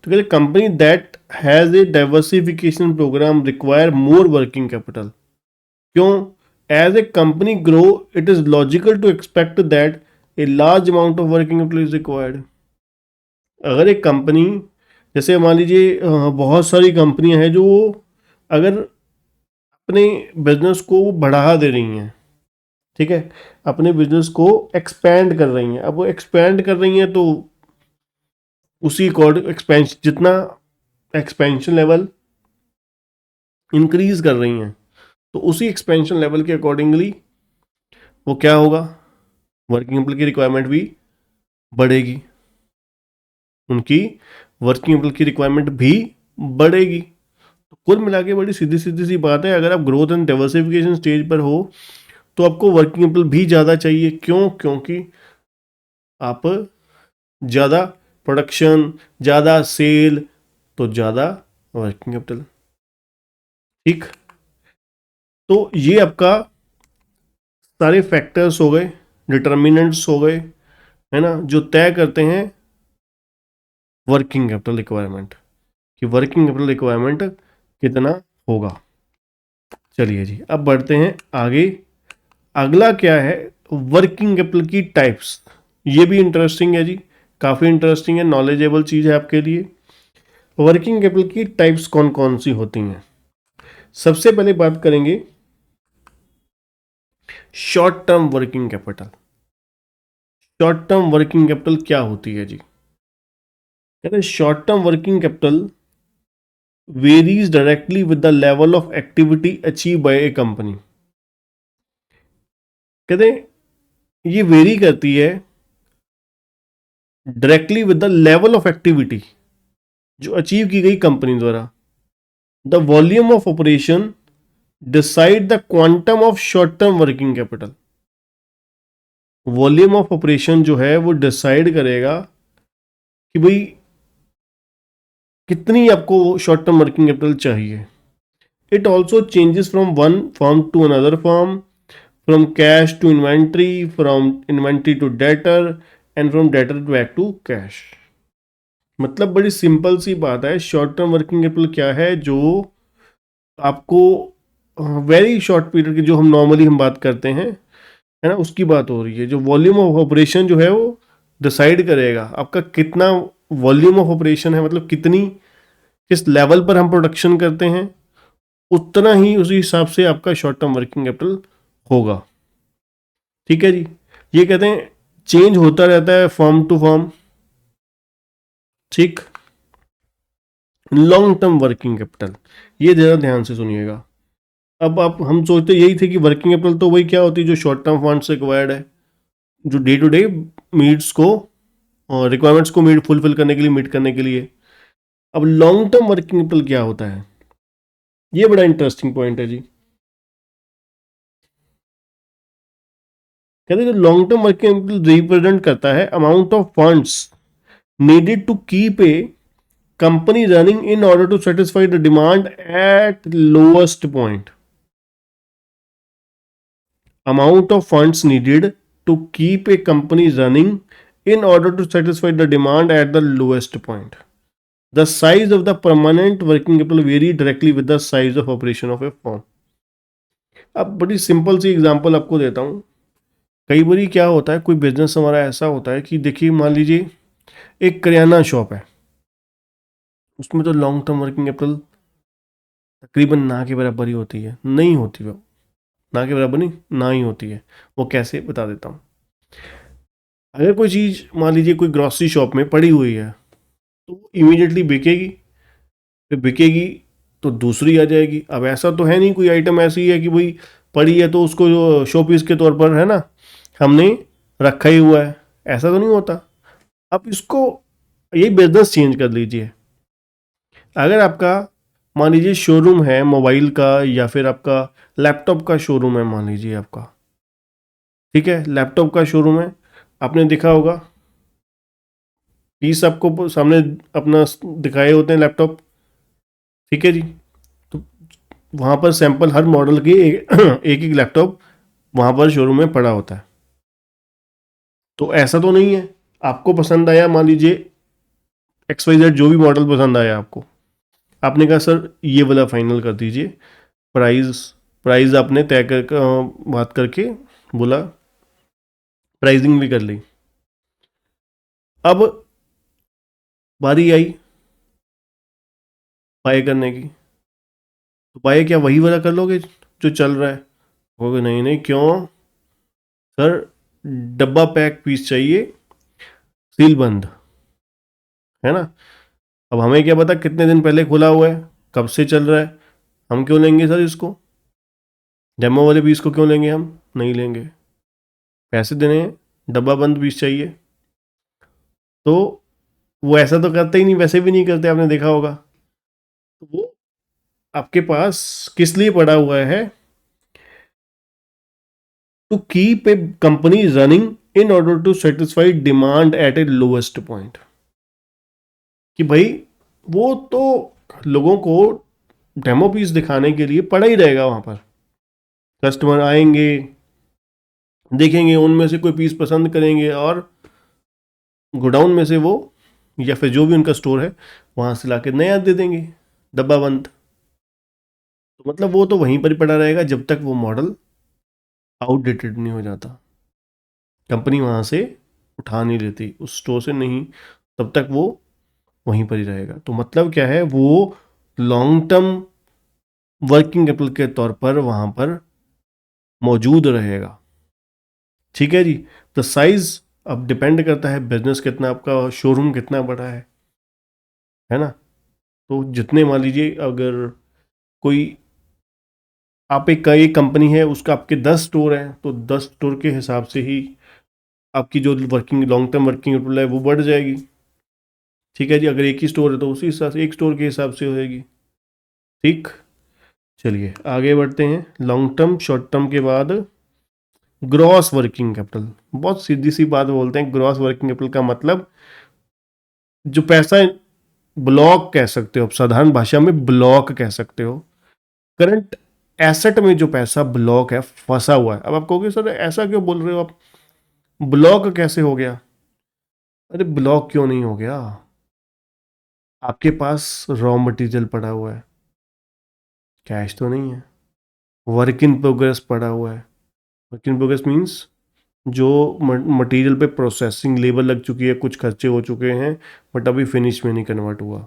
तो कहते company that has a diversification program require more working capital. क्यों? As a company grow it is logical to expect that a large amount of working capital is required. अगर एक company, जैसे मान लीजिए बहुत सारी कंपनियां हैं जो अगर अपने बिजनेस को बढ़ा दे रही हैं, ठीक है, अपने बिजनेस को एक्सपैंड कर रही हैं, अब वो एक्सपैंड कर रही हैं तो उसी अकॉर्डिंग एक्सपेंशन, जितना एक्सपेंशन लेवल इंक्रीज कर रही हैं तो उसी एक्सपेंशन लेवल के अकॉर्डिंगली वो क्या होगा, वर्किंग कैपिटल की रिक्वायरमेंट भी बढ़ेगी, उनकी वर्किंग कैपिटल की रिक्वायरमेंट भी बढ़ेगी। तो कुल मिला के बड़ी सीधी सीधी सी बात है, अगर आप ग्रोथ एंड डाइवर्सिफिकेशन स्टेज पर हो तो आपको वर्किंग कैपिटल भी ज़्यादा चाहिए। क्यों? क्योंकि आप ज़्यादा प्रोडक्शन, ज़्यादा सेल, तो ज़्यादा वर्किंग कैपिटल, ठीक। तो ये आपका सारे फैक्टर्स हो गए, डिटर्मिनेंट्स हो गए, है ना, जो तय करते हैं वर्किंग कैपिटल रिक्वायरमेंट, कि वर्किंग कैपिटल रिक्वायरमेंट कितना होगा। चलिए जी अब बढ़ते हैं आगे। अगला क्या है, वर्किंग कैपिटल की टाइप्स। ये भी इंटरेस्टिंग है जी, काफ़ी इंटरेस्टिंग है, नॉलेजेबल चीज़ है आपके लिए। वर्किंग कैपिटल की टाइप्स कौन कौन सी होती हैं? सबसे पहले बात करेंगे short term working capital. Short term working capital क्या होती है जी? कहते हैं short term working capital varies directly with the level of activity achieve by A company. कहते हैं ये वेरी करती है directly with the level of activity जो अचीव की गई कंपनी द्वारा। The volume of operation decide the quantum of short term working capital. Volume of operation जो है वो डिसाइड करेगा कि भाई कितनी आपको शॉर्ट टर्म वर्किंग कैपिटल चाहिए। It also changes from one form to another form, from cash to inventory, from inventory to debtor, and from debtor back to cash. मतलब बड़ी सिंपल सी बात है, शॉर्ट टर्म वर्किंग कैपिटल क्या है, जो आपको very short period की, जो हम नॉर्मली हम बात करते हैं है ना, उसकी बात हो रही है। जो वॉल्यूम ऑफ ऑपरेशन जो है वो डिसाइड करेगा आपका कितना वॉल्यूम ऑफ ऑपरेशन है, मतलब कितनी किस लेवल पर हम प्रोडक्शन करते हैं, उतना ही उसी हिसाब से आपका शॉर्ट टर्म वर्किंग कैपिटल होगा। ठीक है जी। ये कहते हैं चेंज होता रहता है फॉर्म टू फॉर्म। ठीक। लॉन्ग टर्म वर्किंग कैपिटल, ये जरा ध्यान से सुनिएगा। अब आप हम सोचते यही थे कि वर्किंग कैपिटल तो वही क्या होती है जो शॉर्ट टर्म फंड से एक्वायर्ड है, जो डे टू डे नीड्स को और रिक्वायरमेंट्स को मीट फुलफिल करने के लिए, मीट करने के लिए। अब लॉन्ग टर्म वर्किंग कैपिटल क्या होता है, ये बड़ा इंटरेस्टिंग पॉइंट है जी। कहते हैं जो long term working capital represent करता है amount of funds needed to keep a company running in order to satisfy the demand at lowest point. Amount of funds needed to keep a company running in order to satisfy the demand at the lowest point. The size of the permanent working capital vary directly with the size of operation of a firm. अब बड़ी simple सी example आपको देता हूँ। कई बार क्या होता है, कोई बिजनेस हमारा ऐसा होता है कि देखिए मान लीजिए एक करियाना शॉप है, उसमें तो लॉन्ग टर्म वर्किंग कैपिटल तकरीबन ना के बराबर ही होती है, नहीं होती वो, ना के बराबर नहीं, ना ही होती है। वो कैसे, बता देता हूँ। अगर कोई चीज़ मान लीजिए कोई ग्रॉसरी शॉप में पड़ी हुई है तो वो इमीडिएटली बिकेगी, फिर बिकेगी तो दूसरी आ जाएगी। अब ऐसा तो है नहीं कोई आइटम ऐसी है कि भाई पड़ी है तो उसको जो शो पीस के तौर पर है ना हमने रखा ही हुआ है, ऐसा तो नहीं होता। आप इसको यही बिजनेस चेंज कर लीजिए। अगर आपका मान लीजिए शोरूम है मोबाइल का या फिर आपका लैपटॉप का शोरूम है, मान लीजिए आपका, ठीक है, लैपटॉप का शोरूम है, आपने देखा होगा पीस आपको सामने अपना दिखाए होते हैं लैपटॉप। ठीक है जी। तो वहाँ पर सैंपल हर मॉडल के एक एक लैपटॉप वहाँ पर शोरूम में पड़ा होता है। तो ऐसा तो नहीं है आपको पसंद आया, मान लीजिए XYZ जो भी मॉडल पसंद आया आपको, आपने कहा सर ये वाला फाइनल कर दीजिए, प्राइस प्राइस आपने तय कर बात करके बोला, प्राइसिंग भी कर ली। अब बारी आई बाय करने की, तो बाय क्या वही वाला कर लोगे जो चल रहा है? कहोगे नहीं नहीं, क्यों सर, डब्बा पैक पीस चाहिए, सील बंद, है ना। अब हमें क्या पता कितने दिन पहले खुला हुआ है, कब से चल रहा है, हम क्यों लेंगे सर इसको, डेमो वाले पीस को क्यों लेंगे, हम नहीं लेंगे, पैसे देने हैं, डब्बा बंद पीस चाहिए। तो वो ऐसा तो करते ही नहीं, वैसे भी नहीं करते, आपने देखा होगा। तो वो आपके पास किस लिए पड़ा हुआ है, to keep a company running in order to satisfy demand at a lowest point. कि भाई वो तो लोगों को डेमो पीस दिखाने के लिए पड़ा ही रहेगा वहां पर, कस्टमर आएंगे देखेंगे उनमें से कोई पीस पसंद करेंगे और गोडाउन में से वो या फिर जो भी उनका स्टोर है वहां से लाके नया दे देंगे डब्बा बंद। तो मतलब वो तो वहीं पर ही पड़ा रहेगा जब तक वो मॉडल आउटडेटेड नहीं हो जाता, कंपनी वहां से उठा नहीं लेती उस स्टोर से, नहीं, तब तक वो वहीं पर ही रहेगा। तो मतलब क्या है, वो लॉन्ग टर्म वर्किंग कैपिटल के तौर पर वहां पर मौजूद रहेगा। ठीक है जी। तो साइज अब डिपेंड करता है बिजनेस कितना, आपका शोरूम कितना बड़ा है ना। तो जितने मान लीजिए अगर कोई आप एक कंपनी है उसका आपके 10 स्टोर हैं तो 10 स्टोर के हिसाब से ही आपकी जो working long term working capital है वो बढ़ जाएगी। ठीक है जी। अगर एक ही स्टोर है तो उसी हिसाब से एक स्टोर के हिसाब से हो जाएगी। ठीक। चलिए आगे बढ़ते हैं। लॉन्ग टर्म शॉर्ट टर्म के बाद ग्रॉस वर्किंग कैपिटल। बहुत सीधी सी बात बोलते हैं, ग्रॉस वर्किंग कैपिटल का मतलब जो पैसा, ब्लॉक कह सकते हो, साधारण भाषा में ब्लॉक कह सकते हो, करंट एसेट में जो पैसा ब्लॉक है, फंसा हुआ है। अब आप कहोगे सर ऐसा क्यों बोल रहे हो आप, ब्लॉक कैसे हो गया? अरे ब्लॉक क्यों नहीं हो गया, आपके पास रॉ मटेरियल पड़ा हुआ है, कैश तो नहीं है, वर्क इन प्रोग्रेस पड़ा हुआ है, वर्क इन प्रोग्रेस मीन्स जो मटेरियल पे प्रोसेसिंग लेबर लग चुकी है, कुछ खर्चे हो चुके हैं बट अभी फिनिश में नहीं कन्वर्ट हुआ।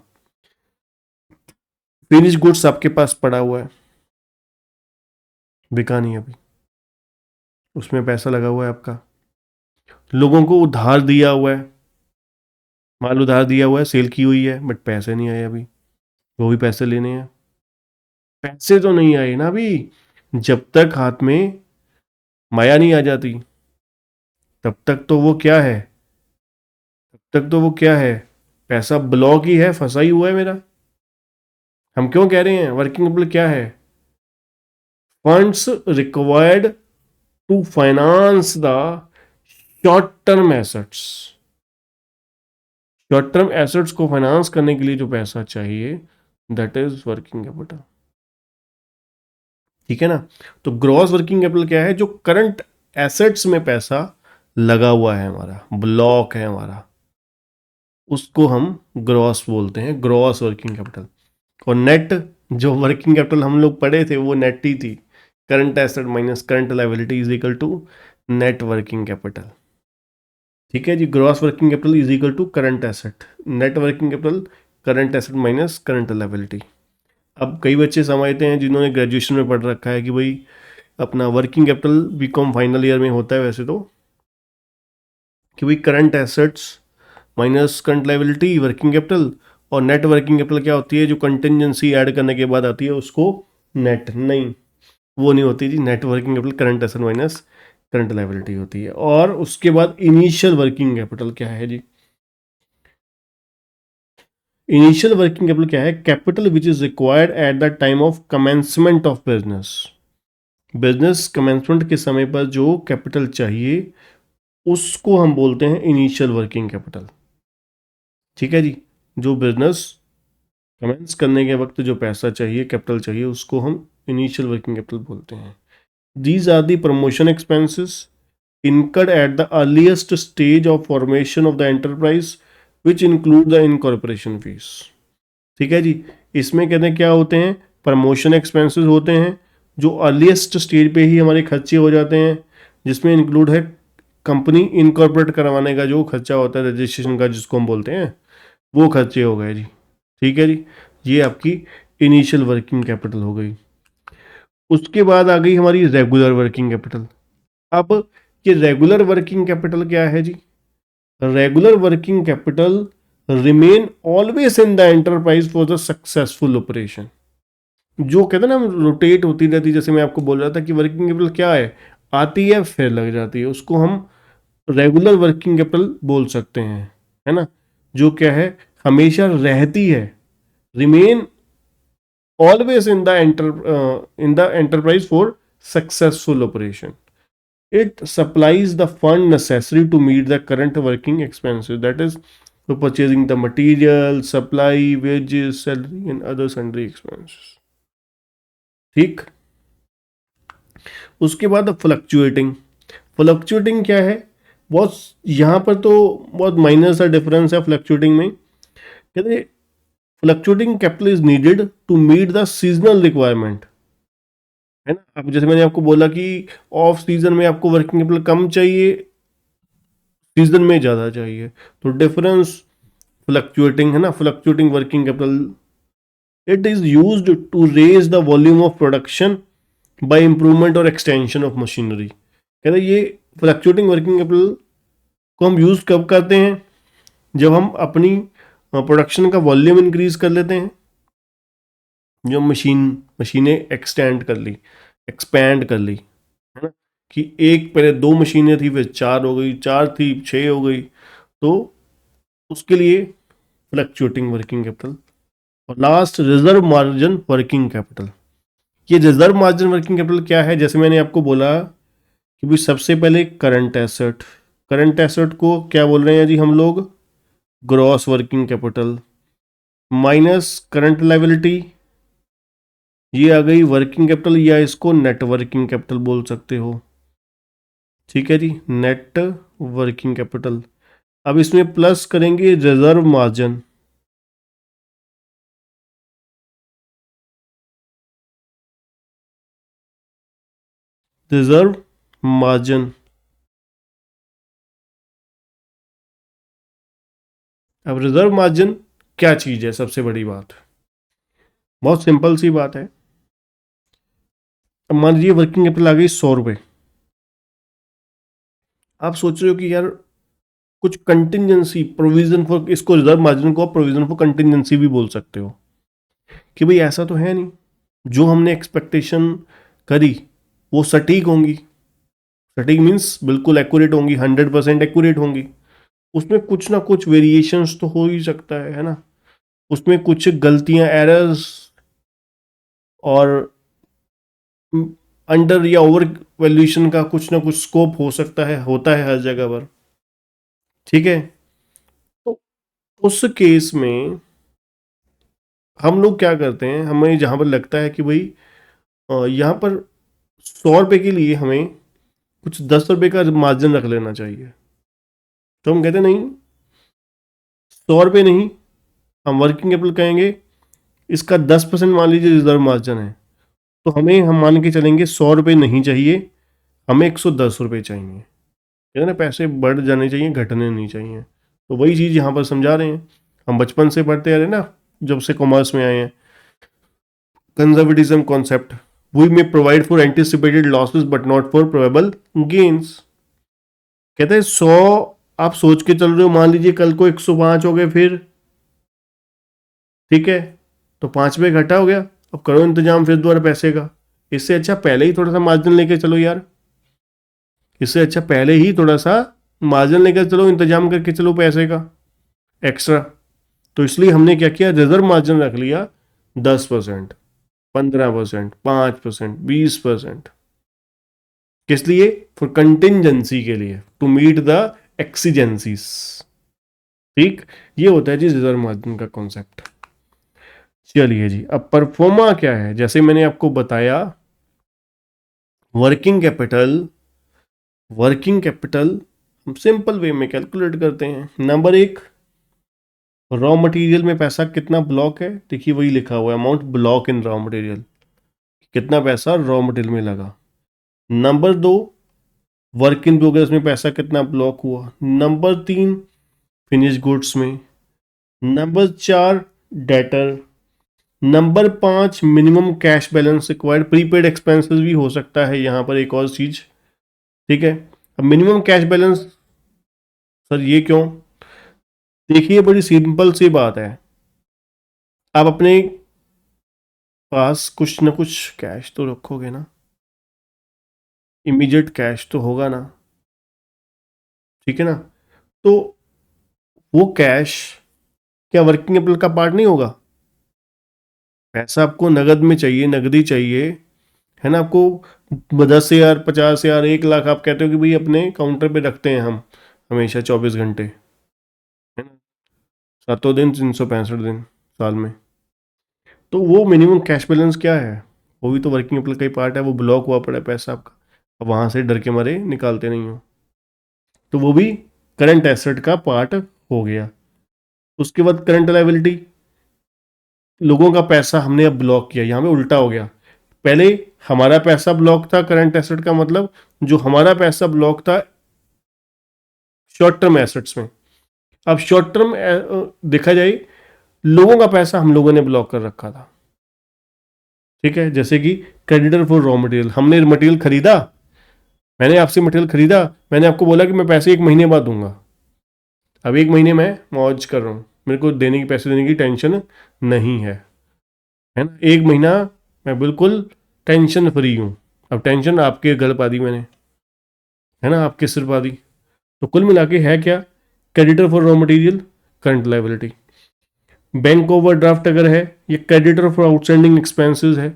फिनिश गुड्स आपके पास पड़ा हुआ है, बिका नहीं अभी, उसमें पैसा लगा हुआ है आपका। लोगों को उधार दिया हुआ है, माल उधार दिया हुआ है, सेल की हुई है बट पैसे नहीं आए अभी, वो भी पैसे लेने हैं। पैसे तो नहीं आए ना अभी, जब तक हाथ में माया नहीं आ जाती तब तक तो वो क्या है, तब तक तो वो क्या है, पैसा ब्लॉक ही है, फंसा ही हुआ है मेरा। हम क्यों कह रहे हैं वर्किंग कैपिटल क्या है? Funds required to finance the short term assets. Short term assets को फाइनेंस करने के लिए जो पैसा चाहिए, दैट इज वर्किंग कैपिटल। ठीक है ना? तो ग्रॉस वर्किंग कैपिटल क्या है? जो करंट एसेट्स में पैसा लगा हुआ है, हमारा ब्लॉक है हमारा, उसको हम ग्रॉस बोलते हैं, ग्रॉस वर्किंग कैपिटल। और नेट, जो वर्किंग कैपिटल हम लोग पढ़े थे वो नेट ही थी, current asset minus current liability is equal to net working capital. ठीक है जी, gross working capital is equal to current asset, net working capital current asset minus current liability. अब कई बच्चे समझते हैं जिन्होंने ग्रेजुएशन में पढ़ रखा है कि भाई अपना working capital BCom final year में होता है वैसे तो, कि भाई current assets minus current liability working capital, और नेट वर्किंग कैपिटल क्या होती है? जो कंटिजेंसी ऐड करने के बाद आती है उसको नेट, नहीं वो नहीं होती जी। Net working capital current asset minus current liability होती है। और उसके बाद इनिशियल वर्किंग कैपिटल क्या है जी? इनिशियल वर्किंग कैपिटल क्या है? Capital which is required at the time of commencement of business. Business commencement के समय पर जो कैपिटल चाहिए उसको हम बोलते हैं इनिशियल वर्किंग कैपिटल। ठीक है जी, जो बिजनेस कमेंस करने के वक्त जो पैसा चाहिए, कैपिटल चाहिए, उसको हम इनिशियल वर्किंग कैपिटल बोलते हैं। These are the promotion expenses incurred at the earliest stage of formation of the enterprise which include the incorporation fees। ठीक है जी, इसमें कहते हैं क्या होते हैं? प्रमोशन एक्सपेंसेस होते हैं जो अर्लीस्ट स्टेज पे ही हमारे खर्चे हो जाते हैं, जिसमें इंक्लूड है कंपनी इनकॉर्पोरेट करवाने का जो खर्चा होता है, रजिस्ट्रेशन का जिसको हम बोलते हैं, वो खर्चे हो गए जी। ठीक है जी, ये आपकी इनिशियल वर्किंग कैपिटल हो गई। उसके बाद आ गई हमारी रेगुलर वर्किंग कैपिटल। अब ये रेगुलर वर्किंग कैपिटल क्या है जी? Regular working capital remain always in the enterprise for the successful operation. जो कहते हैं ना रोटेट होती रहती, जैसे मैं आपको बोल रहा था कि वर्किंग कैपिटल क्या है, आती है फिर लग जाती है, उसको हम रेगुलर वर्किंग कैपिटल बोल सकते हैं, है ना? जो क्या है, हमेशा रहती है, remain always in the enterprise for successful operation. It supplies the fund necessary to meet the current working expenses, that is for purchasing the material, supply, wages, salary and other sundry expenses। ठीक, उसके बाद fluctuating. Fluctuating क्या है? बहुत यहाँ पर तो बहुत माइनर सा डिफरेंस है फ्लक्चुएटिंग में। कहते fluctuating capital is needed to meet the seasonal requirement, है ना? अब जैसे मैंने आपको बोला कि ऑफ सीजन में आपको वर्किंग कैपिटल कम चाहिए, सीजन में ज़्यादा चाहिए, तो डिफरेंस फ्लक्चुएटिंग है ना, fluctuating working capital. It is used to raise the volume of production by improvement और एक्सटेंशन ऑफ मशीनरी। कहते हैं ये फ्लक्चुएटिंग वर्किंग कैपिटल को हम यूज कब करते हैं? जब हम अपनी प्रोडक्शन का वॉल्यूम इंक्रीज कर लेते हैं, जो मशीनें एक्सटेंड कर ली, एक्सपैंड कर ली, है ना? कि एक पहले दो मशीनें थी, फिर चार हो गई, चार थी छः हो गई, तो उसके लिए फ्लक्चुएटिंग वर्किंग कैपिटल। और last reserve margin working capital. ये रिजर्व मार्जिन वर्किंग कैपिटल क्या है? जैसे मैंने आपको बोला कि भी सबसे पहले करंट एसेट, करंट एसेट को क्या बोल रहे हैं जी हम लोग? Gross working capital minus current liability, ये आ गई वर्किंग कैपिटल, या इसको नेट वर्किंग कैपिटल बोल सकते हो। ठीक है जी, नेट वर्किंग कैपिटल। अब इसमें प्लस करेंगे रिजर्व मार्जिन। Reserve margin. अब रिजर्व मार्जिन क्या चीज है? सबसे बड़ी बात, बहुत सिंपल सी बात है। अब मान लीजिए वर्किंग कैपिटल आ गई 100 रुपये। आप सोच रहे हो कि यार कुछ कंटिजेंसी प्रोविजन फॉर, इसको रिजर्व मार्जिन को आप प्रोविजन फॉर कंटिजेंसी भी बोल सकते हो, कि भाई ऐसा तो है नहीं जो हमने एक्सपेक्टेशन करी वो सटीक होंगी। सटीक मीन्स बिल्कुल एक्यूरेट होंगी, 100% एक्यूरेट होंगी। उसमें कुछ ना कुछ वेरिएशंस तो हो ही सकता है ना। उसमें कुछ गलतियां, एरर्स और अंडर या ओवर वैल्यूएशन का कुछ ना कुछ स्कोप हो सकता है, होता है हर जगह पर। ठीक है, तो उस केस में हम लोग क्या करते हैं, हमें जहां पर लगता है कि भाई यहाँ पर 100 रुपये के लिए हमें कुछ 10 रुपये का मार्जिन रख लेना चाहिए, तो हम कहते नहीं, 100 रुपये नहीं, हम वर्किंग कैपिटल कहेंगे, इसका 10% मान लीजिए रिजर्व मार्जिन है, तो हमें, हम मान के चलेंगे 100 रुपये नहीं चाहिए, हमें 110 रुपये चाहिए। कहते ना पैसे बढ़ जाने चाहिए, घटने नहीं चाहिए। तो वही चीज़ यहाँ पर समझा रहे हैं। हम बचपन से पढ़ते आ रहे हैं ना, जब से कॉमर्स में आए हैं, conservatism concept, we may provide for anticipated losses but not for probable gains. कहते हैं 100 आप सोच के चल रहे हो, मान लीजिए कल को 105 हो गए फिर, ठीक है, तो 5 रुपये घटा हो गया, अब करो इंतजाम फिर दोबारा पैसे का। इससे अच्छा पहले ही थोड़ा सा मार्जिन लेके चलो यार, इससे अच्छा पहले ही थोड़ा सा मार्जिन लेकर चलो, इंतजाम करके चलो पैसे का एक्स्ट्रा। तो इसलिए हमने क्या किया, रिजर्व मार्जिन रख लिया 10%, 15%, 5%, 20%। किस लिए? फॉर कंटिजेंसी के लिए, टू मीट द एक्सीजेंसीज। ठीक, ये होता है जी रिजर्व मार्जिन का कॉन्सेप्ट। चलिए जी, अब परफॉर्मा क्या है? जैसे मैंने आपको बताया, वर्किंग कैपिटल, वर्किंग कैपिटल हम सिंपल वे में कैलकुलेट करते हैं। नंबर एक, रॉ मटेरियल में पैसा कितना ब्लॉक है, देखिए वही लिखा हुआ है, amount block in raw material, कितना पैसा रॉ मटेरियल में लगा। नंबर दो, वर्क इन प्रोग्रेस में पैसा कितना ब्लॉक हुआ। नंबर तीन, फिनिश गुड्स में। नंबर चार, डेटर। नंबर पांच, minimum cash balance required, prepaid expenses भी हो सकता है यहाँ पर एक और चीज। ठीक है, अब मिनिमम कैश बैलेंस, सर ये क्यों? देखिए बड़ी सिंपल सी बात है, आप अपने पास कुछ ना कुछ कैश तो रखोगे ना, इमीडिएट कैश तो होगा ना, ठीक है ना। तो वो कैश क्या वर्किंग कैपिटल का पार्ट नहीं होगा? पैसा आपको नगद में चाहिए, नगदी चाहिए, है ना। आपको 10,000, 50,000, 1 लाख आप कहते हो कि भाई अपने काउंटर पे रखते हैं हम हमेशा 24 घंटे, है ना, सातों दिन, 365 दिन साल में। तो वो मिनिमम कैश बैलेंस क्या है? वो भी तो वर्किंग कैपिटल का ही पार्ट है, वो ब्लॉक हुआ पड़ा है पैसा आपका, अब वहां से डर के मारे निकालते नहीं हो, तो वो भी करंट एसेट का पार्ट हो गया। उसके बाद करंट लायबिलिटी, लोगों का पैसा हमने अब ब्लॉक किया, यहाँ पे उल्टा हो गया। पहले हमारा पैसा ब्लॉक था, करंट एसेट का मतलब जो हमारा पैसा ब्लॉक था शॉर्ट टर्म एसेट्स में। अब शॉर्ट टर्म देखा जाए, लोगों का पैसा हम लोगों ने ब्लॉक कर रखा था। ठीक है, जैसे कि क्रेडिटर फॉर रॉ मटेरियल, हमने मटेरियल खरीदा, मैंने आपसे मटेरियल खरीदा, मैंने आपको बोला कि मैं पैसे 1 महीने बाद दूंगा। अब 1 महीने मैं मौज कर रहा हूँ, मेरे को देने की, पैसे देने की टेंशन नहीं है ना। 1 महीना मैं बिल्कुल टेंशन फ्री हूँ। अब टेंशन आपके गल पा दी मैंने, है ना, आपके सिर पा दी। तो कुल मिला के है क्या, creditor for raw material, current liability. Bank overdraft अगर है, ये क्रेडिटर फॉर आउटस्टैंडिंग एक्सपेंसेस है।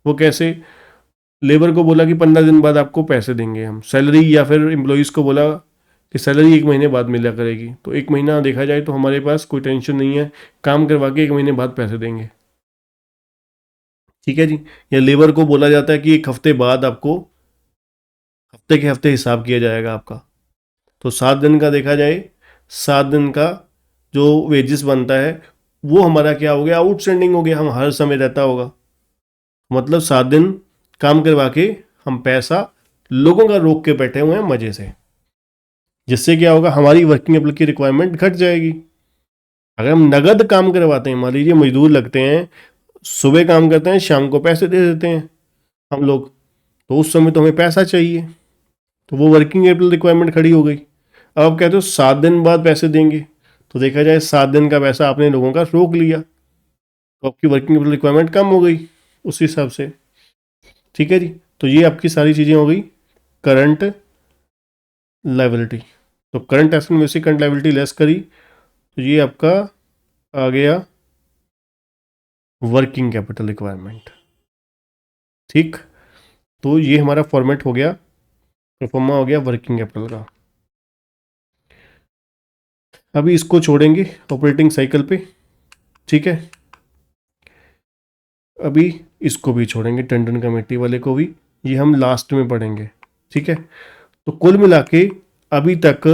वो कैसे? लेबर को बोला कि 15 दिन बाद आपको पैसे देंगे हम, सैलरी, या फिर एम्प्लॉयज़ को बोला कि सैलरी 1 महीने बाद मिला करेगी, तो 1 महीना देखा जाए तो हमारे पास कोई टेंशन नहीं है, काम करवा के 1 महीने बाद पैसे देंगे। ठीक है जी। या लेबर को बोला जाता है कि 1 हफ्ते बाद आपको, हफ्ते के हफ्ते हिसाब किया जाएगा आपका, तो 7 दिन का देखा जाए, 7 दिन का जो वेजेस बनता है वो हमारा क्या हो गया, आउटस्टैंडिंग हो गया, हम हर समय रहता होगा, मतलब 7 दिन काम करवा के हम पैसा लोगों का रोक के बैठे हुए हैं मजे से, जिससे क्या होगा, हमारी वर्किंग कैपिटल की रिक्वायरमेंट घट जाएगी। अगर हम नगद काम करवाते हैं, मान लीजिए मजदूर लगते हैं, सुबह काम करते हैं, शाम को पैसे दे देते हैं हम लोग, तो उस समय तो हमें पैसा चाहिए, तो वो वर्किंग कैपिटल रिक्वायरमेंट खड़ी हो गई। अब आप कहते हो 7 दिन बाद पैसे देंगे, तो देखा जाए 7 दिन का पैसा आपने लोगों का रोक लिया, तो आपकी वर्किंग कैपिटल रिक्वायरमेंट कम हो गई उस हिसाब से। ठीक है जी, तो ये आपकी सारी चीज़ें हो गई करंट लायबिलिटी। तो करंट एसेट में से करंट लायबिलिटी लेस करी, तो ये आपका आ गया वर्किंग कैपिटल रिक्वायरमेंट। ठीक, तो ये हमारा फॉर्मेट हो गया, परफॉर्मा हो गया वर्किंग कैपिटल का। अभी इसको छोड़ेंगे ऑपरेटिंग साइकिल पे, ठीक है। अभी इसको भी छोड़ेंगे, टंडन कमेटी वाले को भी, ये हम लास्ट में पढ़ेंगे, ठीक है। तो कुल मिला के अभी तक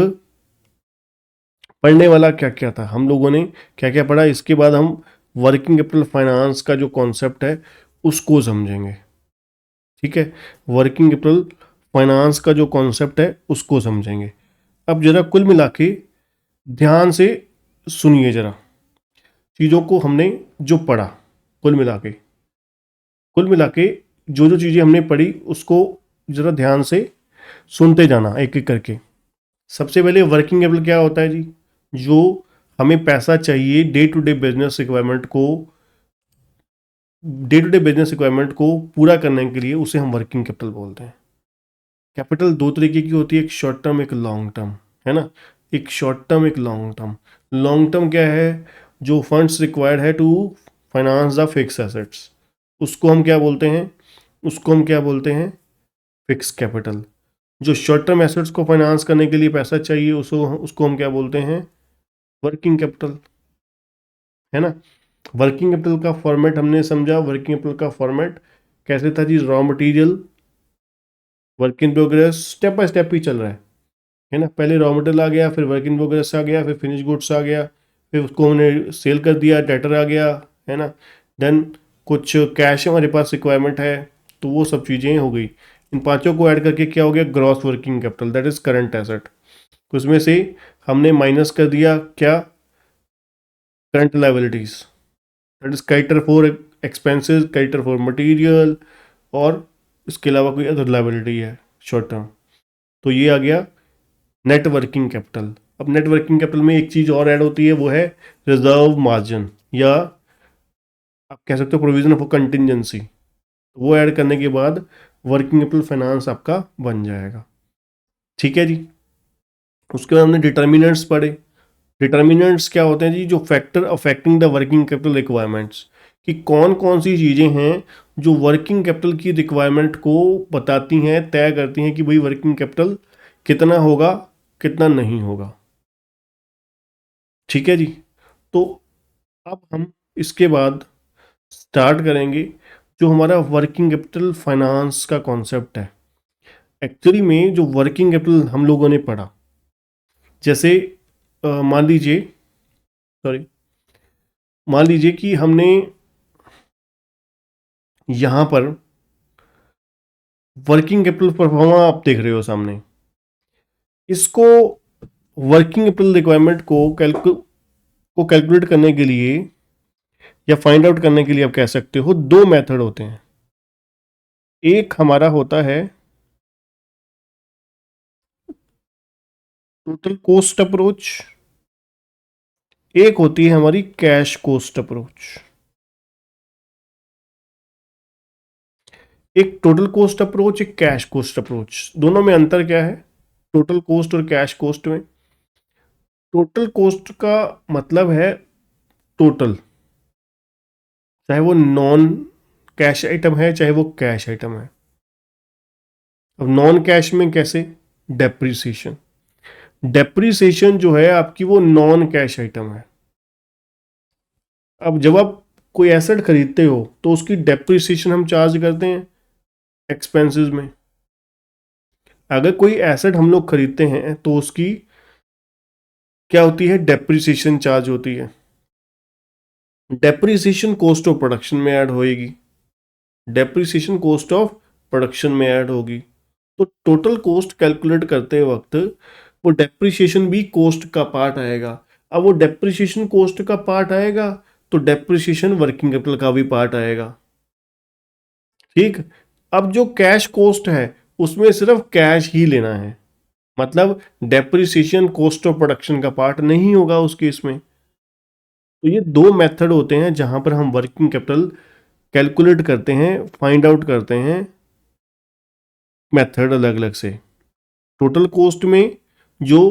पढ़ने वाला क्या क्या था, हम लोगों ने क्या क्या पढ़ा, इसके बाद हम वर्किंग कैपिटल फाइनेंस का जो कॉन्सेप्ट है उसको समझेंगे, ठीक है। वर्किंग कैपिटल फाइनेंस का जो कॉन्सेप्ट है उसको समझेंगे। अब जरा कुल मिला के ध्यान से सुनिए जरा चीज़ों को हमने जो पढ़ा, कुल मिला के जो जो चीज़ें हमने पढ़ी उसको जरा ध्यान से सुनते जाना एक एक करके। सबसे पहले वर्किंग कैपिटल क्या होता है जी, जो हमें पैसा चाहिए day to day business requirement को पूरा करने के लिए, उसे हम वर्किंग कैपिटल बोलते हैं। कैपिटल दो तरीके की होती है, एक शॉर्ट टर्म एक लॉन्ग टर्म, है ना। एक शॉर्ट टर्म एक लॉन्ग टर्म। लॉन्ग टर्म क्या है, जो फंड्स रिक्वायर्ड है to finance the fix assets, उसको हम क्या बोलते हैं, फिक्स कैपिटल। जो शॉर्ट टर्म एसेट्स को फाइनेंस करने के लिए पैसा चाहिए उसको हम क्या बोलते हैं, वर्किंग कैपिटल, है ना। वर्किंग कैपिटल का फॉर्मेट हमने समझा। वर्किंग कैपिटल का फॉर्मेट कैसे था जी, raw material, work in progress, step by step ही चल रहा है ना। पहले रॉ मटेरियल आ गया, फिर वर्क इन प्रोग्रेस आ गया, फिर फिनिश गुड्स आ गया, फिर उसको हमने सेल कर दिया, डेटर आ गया, है ना। देन कुछ कैश हमारे पास रिक्वायरमेंट है, तो वो सब चीज़ें हो गई। इन पांचों को ऐड करके क्या हो गया, gross working capital, that is current asset. उसमें से हमने माइनस कर दिया क्या, current liabilities, that is creditor for expenses, creditor for material, और इसके अलावा कोई अदर लायबिलिटी है शॉर्ट टर्म, तो ये आ गया नेट वर्किंग कैपिटल। अब नेट वर्किंग कैपिटल में एक चीज़ और ऐड होती है, वो है रिजर्व मार्जिन, या आप कह सकते हो प्रोविजन फॉर कंटिजेंसी। वो ऐड करने के बाद वर्किंग कैपिटल फाइनेंस आपका बन जाएगा, ठीक है जी। उसके बाद हमने डिटर्मिनेंट्स पढ़े। डिटर्मिनेंट्स क्या होते हैं जी, जो factor affecting the working capital requirements, कि कौन कौन सी चीज़ें हैं जो वर्किंग कैपिटल की रिक्वायरमेंट को बताती हैं, तय करती हैं कि भाई वर्किंग कैपिटल कितना होगा, कितना नहीं होगा, ठीक है जी। तो अब हम इसके बाद स्टार्ट करेंगे जो हमारा वर्किंग कैपिटल फाइनेंस का कॉन्सेप्ट है। एक्चुअली में जो वर्किंग कैपिटल हम लोगों ने पढ़ा, जैसे मान लीजिए, सॉरी, मान लीजिए कि हमने यहाँ पर वर्किंग कैपिटल परफॉर्मा आप देख रहे हो सामने, इसको वर्किंग कैपिटल रिक्वायरमेंट को कैलकुलेट करने के लिए या फाइंड आउट करने के लिए आप कह सकते हो दो मेथड होते हैं। एक हमारा होता है टोटल कोस्ट अप्रोच, एक होती है हमारी कैश कोस्ट अप्रोच। एक टोटल कोस्ट अप्रोच, एक कैश कोस्ट अप्रोच, दोनों में अंतर क्या है, टोटल कोस्ट और कैश कोस्ट में। टोटल कोस्ट का मतलब है टोटल, चाहे वो नॉन कैश आइटम है चाहे वो कैश आइटम है। अब नॉन कैश में कैसे, डेप्रीसिएशन, डेप्रीसिएशन जो है आपकी वो नॉन कैश आइटम है। अब जब आप कोई एसेट खरीदते हो तो उसकी डेप्रीसिएशन हम चार्ज करते हैं एक्सपेंसेस में। अगर कोई एसेट हम लोग खरीदते हैं तो उसकी क्या होती है, डेप्रीसिएशन चार्ज होती है। डेप्रीसिएशन कॉस्ट ऑफ प्रोडक्शन में ऐड होएगी, डेप्रीसिएशन कॉस्ट ऑफ प्रोडक्शन में ऐड होगी। तो टोटल कॉस्ट कैलकुलेट करते वक्त वो डेप्रिसिएशन भी कॉस्ट का पार्ट आएगा। अब वो डेप्रिसिएशन कॉस्ट का पार्ट आएगा तो डेप्रिसिएशन वर्किंग कैपिटल का भी पार्ट आएगा। ठीक। अब जो कैश कॉस्ट है उसमें सिर्फ कैश ही लेना है, मतलब डेप्रिसिएशन कॉस्ट ऑफ प्रोडक्शन का पार्ट नहीं होगा उस केस में। तो ये दो मेथड होते हैं जहां पर हम वर्किंग कैपिटल कैलकुलेट करते हैं, फाइंड आउट करते हैं, मेथड अलग अलग से। टोटल कॉस्ट में जो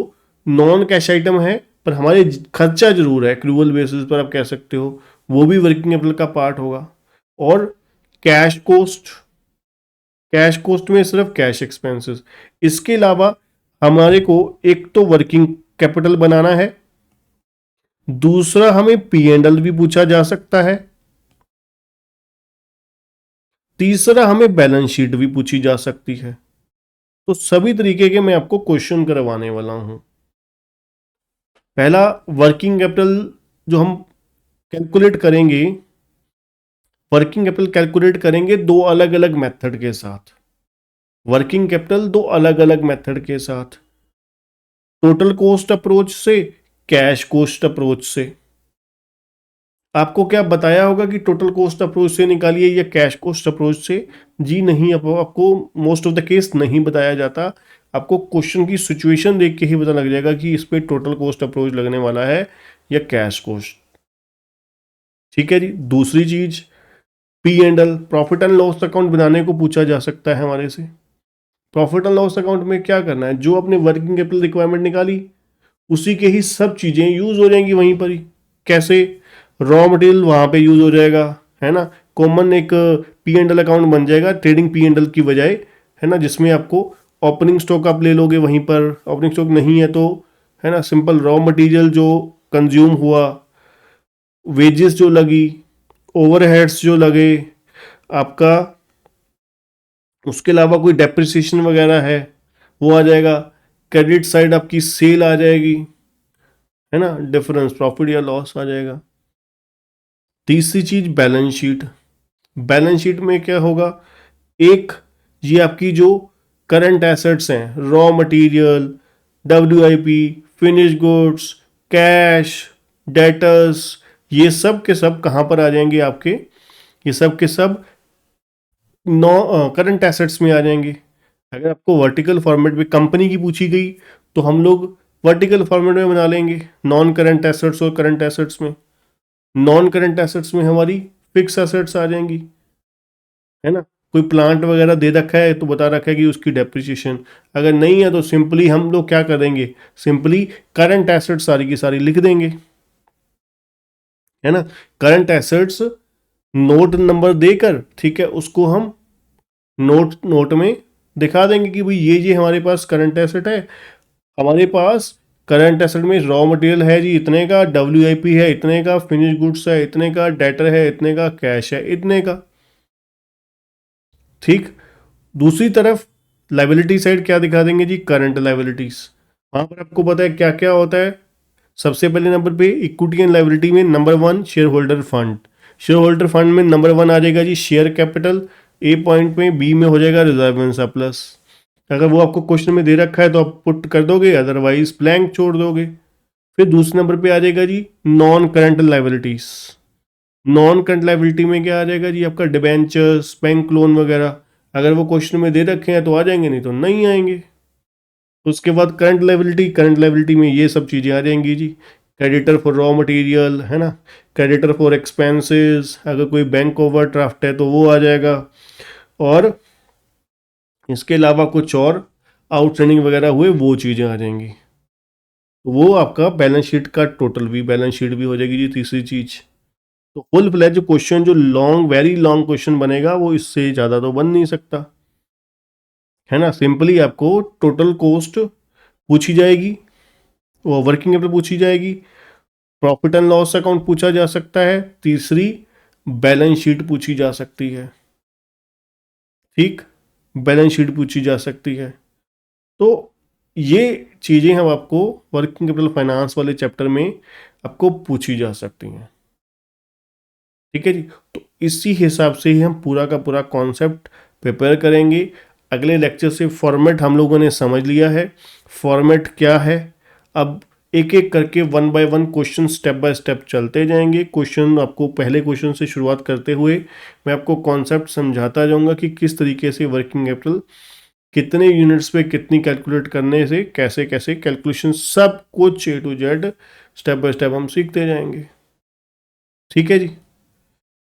नॉन कैश आइटम है पर हमारे खर्चा जरूर है, एक्रूवल बेसिस पर आप कह सकते हो, वो भी वर्किंग कैपिटल का पार्ट होगा। और कैश कॉस्ट, कैश कॉस्ट में सिर्फ कैश एक्सपेंसेस। इसके अलावा हमारे को एक तो वर्किंग कैपिटल बनाना है, दूसरा हमें पी एंड एल भी पूछा जा सकता है, तीसरा हमें बैलेंस शीट भी पूछी जा सकती है। तो सभी तरीके के मैं आपको क्वेश्चन करवाने वाला हूं। पहला वर्किंग कैपिटल जो हम कैलकुलेट करेंगे, वर्किंग कैपिटल कैलकुलेट करेंगे दो अलग अलग मेथड के साथ। वर्किंग कैपिटल दो अलग अलग मेथड के साथ, टोटल कॉस्ट अप्रोच से, कैश कॉस्ट अप्रोच से। आपको क्या बताया होगा कि टोटल कॉस्ट अप्रोच से निकालिए या कैश कॉस्ट अप्रोच से? जी नहीं, आपको मोस्ट ऑफ द केस नहीं बताया जाता। आपको क्वेश्चन की सिचुएशन देख के ही पता लग जाएगा कि इस पे टोटल कॉस्ट अप्रोच लगने वाला है या कैश कॉस्ट। ठीक है जी। दूसरी चीज, P and L, profit and loss account बनाने को पूछा जा सकता है हमारे से। प्रॉफिट एंड लॉस अकाउंट में क्या करना है, जो अपने वर्किंग कैपिटल रिक्वायरमेंट निकाली उसी के ही सब चीजें यूज हो जाएंगी वहीं पर ही। कैसे? रॉ मटेरियल वहां पे यूज हो जाएगा, है ना। कॉमन एक पी एंड एल अकाउंट बन जाएगा ट्रेडिंग पी एंड एल की बजाय, है ना, जिसमें आपको ओपनिंग स्टॉक आप ले लोगे वहीं पर। ओपनिंग स्टॉक नहीं है तो, है ना, सिंपल रॉ मटेरियल जो कंज्यूम हुआ, वेजेस जो लगी, ओवरहेड्स जो लगे आपका, उसके अलावा कोई डेप्रिसिएशन वगैरह है वो आ जाएगा। क्रेडिट साइड आपकी सेल आ जाएगी, है ना, डिफरेंस प्रॉफिट या लॉस आ जाएगा। तीसरी चीज बैलेंस शीट। बैलेंस शीट में क्या होगा, एक ये आपकी जो करंट एसेट्स हैं, raw material, WIP, finish goods, cash, debtors, ये सब के सब कहाँ पर आ जाएंगे आपके, ये सब के सब नॉ करंट एसेट्स में आ जाएंगे। अगर आपको वर्टिकल फॉर्मेट में कंपनी की पूछी गई तो हम लोग वर्टिकल फॉर्मेट में बना लेंगे, नॉन करंट एसेट्स और करंट एसेट्स में। नॉन करंट एसेट्स में हमारी फिक्स एसेट्स आ जाएंगी, है ना। कोई प्लांट वगैरह दे रखा है तो बता रखा है कि उसकी डेप्रिसिएशन, अगर नहीं है तो सिंपली हम लोग क्या करेंगे, सिंपली करंट एसेट्स सारी की सारी लिख देंगे, है ना। करंट एसेट्स नोट नंबर देकर, ठीक है, उसको हम नोट में दिखा देंगे कि भाई ये हमारे पास करंट एसेट है। हमारे पास करंट एसेट में रॉ मटेरियल है जी इतने का, WIP है इतने का, फिनिश गुड्स है इतने का, डेटर है इतने का, कैश है इतने का। ठीक। दूसरी तरफ लाइबिलिटी साइड क्या दिखा देंगे जी, करंट लाइबिलिटीज। वहां पर आपको पता है क्या क्या होता है। सबसे पहले नंबर पे इक्विटी एंड लाइबिलिटी में number 1 share holder fund. Share holder fund में नंबर 1 आ जाएगा जी शेयर कैपिटल, ए पॉइंट में, बी में हो जाएगा रिजर्व एंड सरप्लस। अगर वो आपको क्वेश्चन में दे रखा है तो आप पुट कर दोगे, अदरवाइज ब्लैंक छोड़ दोगे। फिर दूसरे नंबर पे आ जाएगा जी non current liabilities. Non current liability में क्या आ जाएगा जी, आपका डिबेंचर्स, बैंक लोन वगैरह। अगर वो क्वेश्चन में दे रखे हैं तो आ जाएंगे, नहीं तो नहीं आएंगे। उसके बाद करंट लाइबिलिटी, करंट लाइबिलिटी में ये सब चीज़ें आ जाएंगी जी, क्रेडिटर फॉर रॉ मटेरियल, है ना, क्रेडिटर फॉर एक्सपेंसेस, अगर कोई बैंक ओवरड्राफ्ट है तो वो आ जाएगा, और इसके अलावा कुछ और आउटस्टैंडिंग वगैरह हुए वो चीज़ें आ जाएंगी। तो वो आपका बैलेंस शीट का टोटल भी, बैलेंस शीट भी हो जाएगी जी तीसरी चीज़। तो फुल फ्लैज क्वेश्चन जो लॉन्ग, वेरी लॉन्ग क्वेश्चन बनेगा वो इससे ज़्यादा तो बन नहीं सकता, है ना। सिंपली आपको टोटल कॉस्ट पूछी जाएगी, वो वर्किंग कैपिटल पूछी जाएगी, प्रॉफिट एंड लॉस अकाउंट पूछा जा सकता है, तीसरी बैलेंस शीट पूछी जा सकती है। ठीक, बैलेंस शीट पूछी जा सकती है। तो ये चीज़ें हम आपको वर्किंग कैपिटल फाइनेंस वाले चैप्टर में आपको पूछी जा सकती हैं। ठीक है जी। तो इसी हिसाब से ही हम पूरा का पूरा कॉन्सेप्ट प्रिपेयर करेंगे। अगले लेक्चर से फॉर्मेट हम लोगों ने समझ लिया है, फॉर्मेट क्या है। अब एक एक करके one by one question step by step चलते जाएंगे। क्वेश्चन आपको पहले क्वेश्चन से शुरुआत करते हुए मैं आपको कॉन्सेप्ट समझाता जाऊंगा कि किस तरीके से वर्किंग कैपिटल कितने यूनिट्स पे कितनी कैलकुलेट करने से कैसे कैसे कैलकुलेशन, सब कुछ A to Z step by step हम सीखते जाएंगे। ठीक है जी।